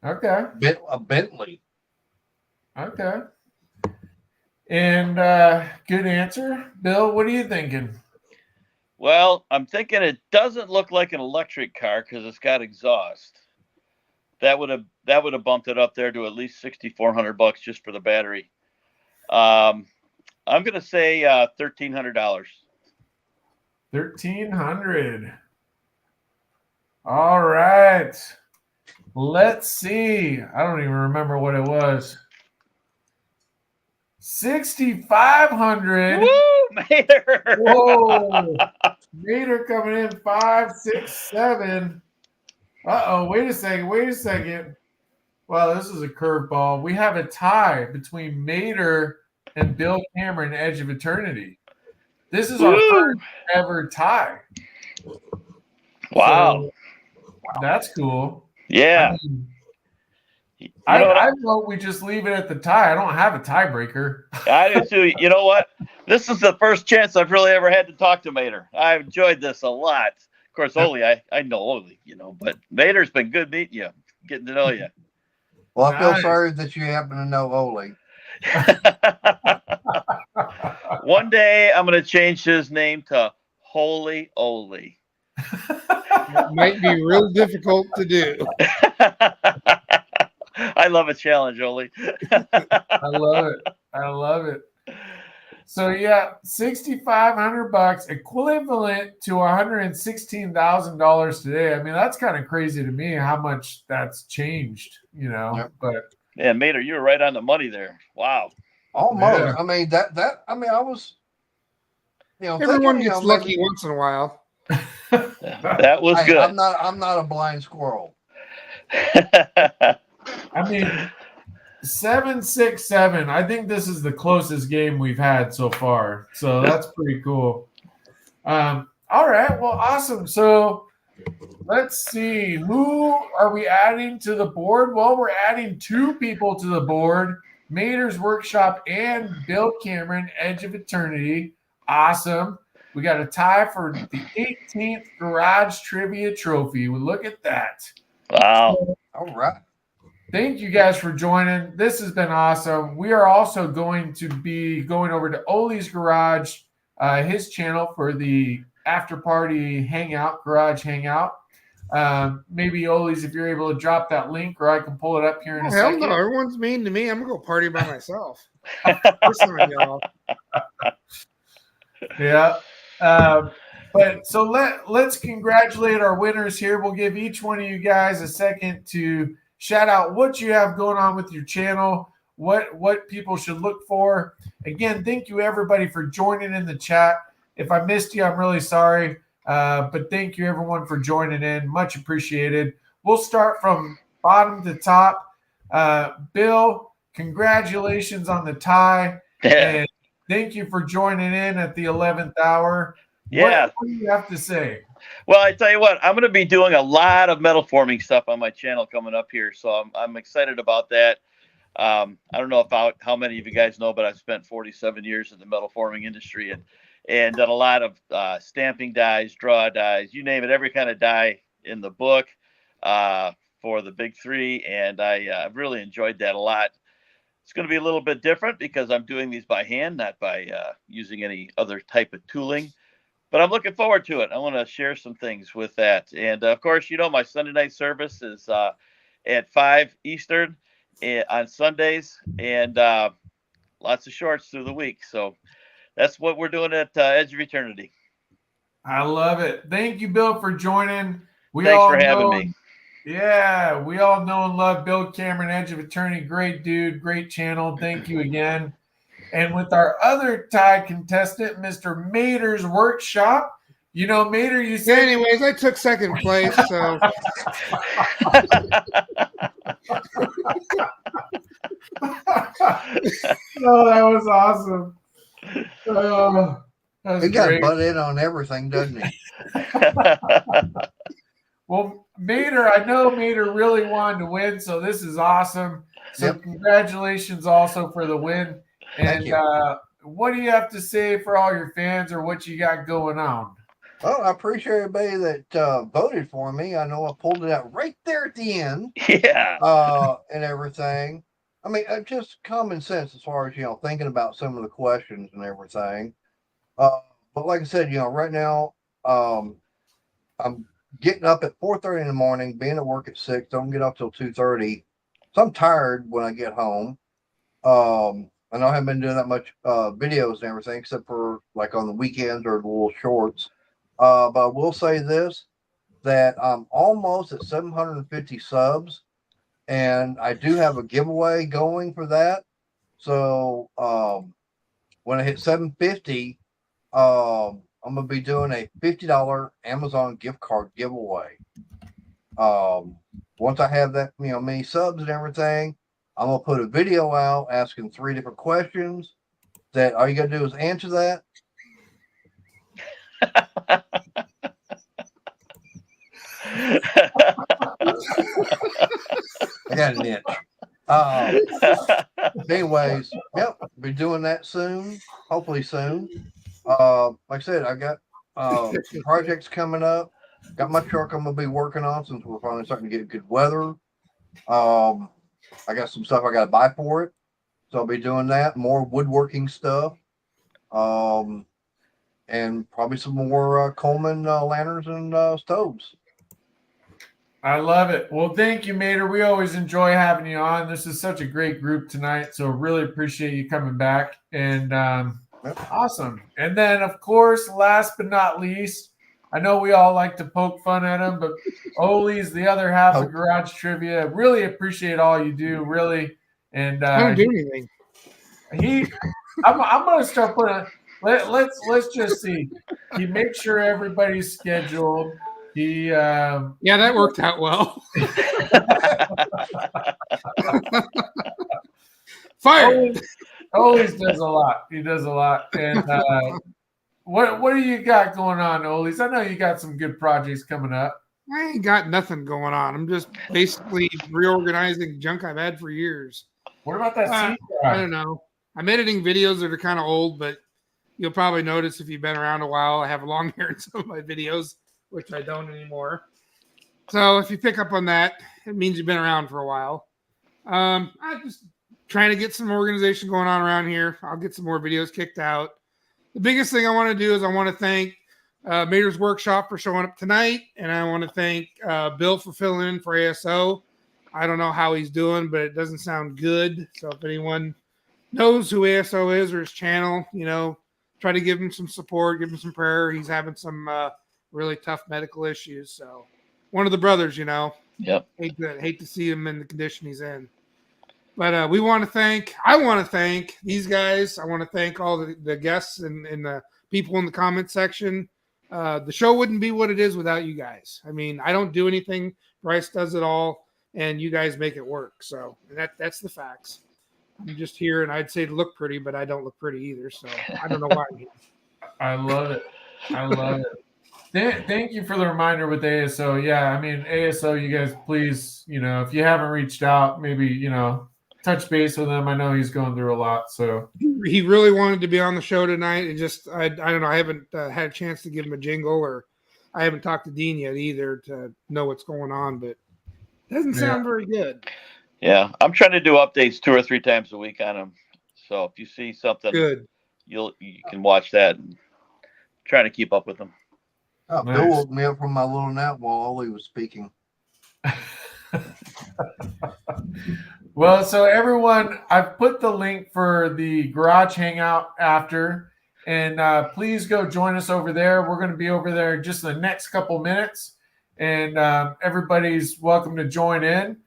Okay. A Bentley. Okay. And good answer. Bill, what are you thinking? well, I'm thinking it doesn't look like an electric car because it's got exhaust. That would have bumped it up there to at least $6,400 just for the battery. I'm gonna say $1,300. $1,300. All right. Let's see. I don't even remember what it was. $6,500. Woo, Mater! Whoa. Mater coming in 5, 6, 7. Uh-oh, wait a second. Wow, this is a curveball. We have a tie between Mater and Bill Cameron, Edge of Eternity. This is our first ever tie. Wow. So, that's cool. Yeah. I vote we just leave it at the tie. I don't have a tiebreaker. I do too. You know what? This is the first chance I've really ever had to talk to Mater. I've enjoyed this a lot. Of course, Oli, I know Oli, but Mater's been good meeting you, getting to know you. Well, I feel sorry that you happen to know Oli. One day I'm going to change his name to Holy Oli. It might be real difficult to do. I love a challenge, Oli. I love it. So yeah, $6,500 equivalent to $116,000 today. I mean, that's kind of crazy to me how much that's changed, Yep. But yeah, Mater, you were right on the money there. Wow. Almost. Yeah. I mean, I was, Everyone thinking, gets lucky once in a while. That was good. I'm not a blind squirrel. I mean, 7-6-7. I think this is the closest game we've had so far. So that's pretty cool. All right. Well, awesome. So let's see. Who are we adding to the board? Well, we're adding 2 people to the board. Mater's Workshop and Bill Cameron, Edge of Eternity. Awesome. We got a tie for the 18th Garage Trivia Trophy. Well, look at that. Wow. All right. Thank you guys for joining. This has been awesome. We are also going to be going over to Ollie's Garage, his channel for the after party hangout, garage hangout. Maybe Ollie's, if you're able to drop that link, or I can pull it up here in a Hell second. no, everyone's mean to me. I'm gonna go party by myself. Listen on y'all. Yeah. But so let's congratulate our winners here. We'll give each one of you guys a second to shout out what you have going on with your channel, what people should look for. Again, thank you everybody for joining in the chat. If I missed you, I'm really sorry. But thank you everyone for joining in. Much appreciated. We'll start from bottom to top. Bill, congratulations on the tie. And thank you for joining in at the 11th hour. Yeah. What do you have to say? Well, I tell you what, I'm going to be doing a lot of metal forming stuff on my channel coming up here, so I'm excited about that. I don't know how many of you guys know, but I've spent 47 years in the metal forming industry and done a lot of stamping dies, draw dies, you name it, every kind of die in the book for the big 3, and I've really enjoyed that a lot. It's going to be a little bit different because I'm doing these by hand, not by using any other type of tooling. But I'm looking forward to it. I want to share some things with that. And, of course, my Sunday night service is at 5 Eastern on Sundays, and lots of shorts through the week. So that's what we're doing at Edge of Eternity. I love it. Thank you, Bill, for joining. Thanks for having me. Yeah, we all know and love Bill Cameron, Edge of Eternity. Great dude, great channel. Thank you again. And with our other tie contestant, Mr. Mater's Workshop. Mater, you said... Anyways, I took second place, so... Oh, that was awesome. He got to butt in on everything, doesn't he? Well, Mater, I know Mater really wanted to win, so this is awesome. So Congratulations also for the win. And what do you have to say for all your fans or what you got going on? Well, I appreciate everybody that voted for me. I know I pulled it out right there at the end. Yeah. And everything. I mean, just common sense as far as, thinking about some of the questions and everything. But like I said, right now, I'm getting up at 4:30 in the morning, being at work at 6, don't get up till 2:30. So I'm tired when I get home. I know I haven't been doing that much videos and everything, except for like on the weekends or the little shorts. But I will say this, that I'm almost at 750 subs, and I do have a giveaway going for that. So when I hit 750, I'm going to be doing a $50 Amazon gift card giveaway. Once I have that, many subs and everything, I'm going to put a video out asking 3 different questions that all you got to do is answer that. I got an itch. Anyways, be doing that soon, hopefully soon. Like I said, I got some projects coming up. Got my truck I'm going to be working on since we're finally starting to get good weather. I got some stuff I got to buy for it. So I'll be doing that. More woodworking stuff. And probably some more Coleman lanterns and stoves. I love it. Well, thank you, Mater. We always enjoy having you on. This is such a great group tonight. So really appreciate you coming back. And awesome. And then, of course, last but not least, I know we all like to poke fun at him, but Ollie's the other half of Garage Trivia. Really appreciate all you do, really. And I don't do anything. I'm going to start putting. Let's just see. He makes sure everybody's scheduled. He that worked out well. Fire. Always does a lot. He does a lot, and what do you got going on, Olis? I know you got some good projects coming up. I ain't got nothing going on. I'm just basically reorganizing junk I've had for years. What about that seed I drive? don't know. I'm editing videos that are kind of old, but you'll probably notice if you've been around a while, I have long hair in some of my videos, which I don't anymore. So if you pick up on that, it means you've been around for a while. I'm just trying to get some organization going on around here. I'll get some more videos kicked out. The biggest thing I want to do is I want to thank Mater's Workshop for showing up tonight, and I want to thank Bill for filling in for ASO. I don't know how he's doing, but it doesn't sound good. So if anyone knows who ASO is or his channel, try to give him some support, give him some prayer. He's having some really tough medical issues. So one of the brothers, Yep. hate to see him in the condition he's in. But I want to thank these guys. I want to thank all the guests and the people in the comment section. The show wouldn't be what it is without you guys. I mean, I don't do anything. Bryce does it all, and you guys make it work. So that's the facts. I'm just here, and I'd say to look pretty, but I don't look pretty either. So I don't know why I'm here. I love it. I love it. Thank you for the reminder with ASO. Yeah, I mean, ASO, you guys, please, if you haven't reached out, maybe, touch base with him. I know he's going through a lot. So he really wanted to be on the show tonight. It just, I don't know. I haven't had a chance to give him a jingle, or I haven't talked to Dean yet either to know what's going on, but it doesn't sound very good. Yeah, I'm trying to do updates 2 or 3 times a week on him. So if you see something, good, you can watch that and try to keep up with them. Oh, nice. Bill woke me up from my little nap while Ollie was speaking. Well, so everyone, I've put the link for the garage hangout after, and please go join us over there. We're going to be over there just in the next couple minutes, and everybody's welcome to join in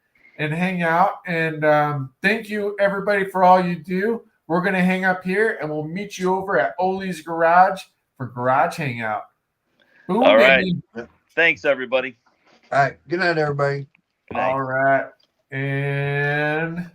and hang out. And thank you, everybody, for all you do. We're going to hang up here, and we'll meet you over at Oli's Garage for Garage Hangout. Boom, all right. baby. Thanks, everybody. All right. Good night, everybody. Good night. All right. And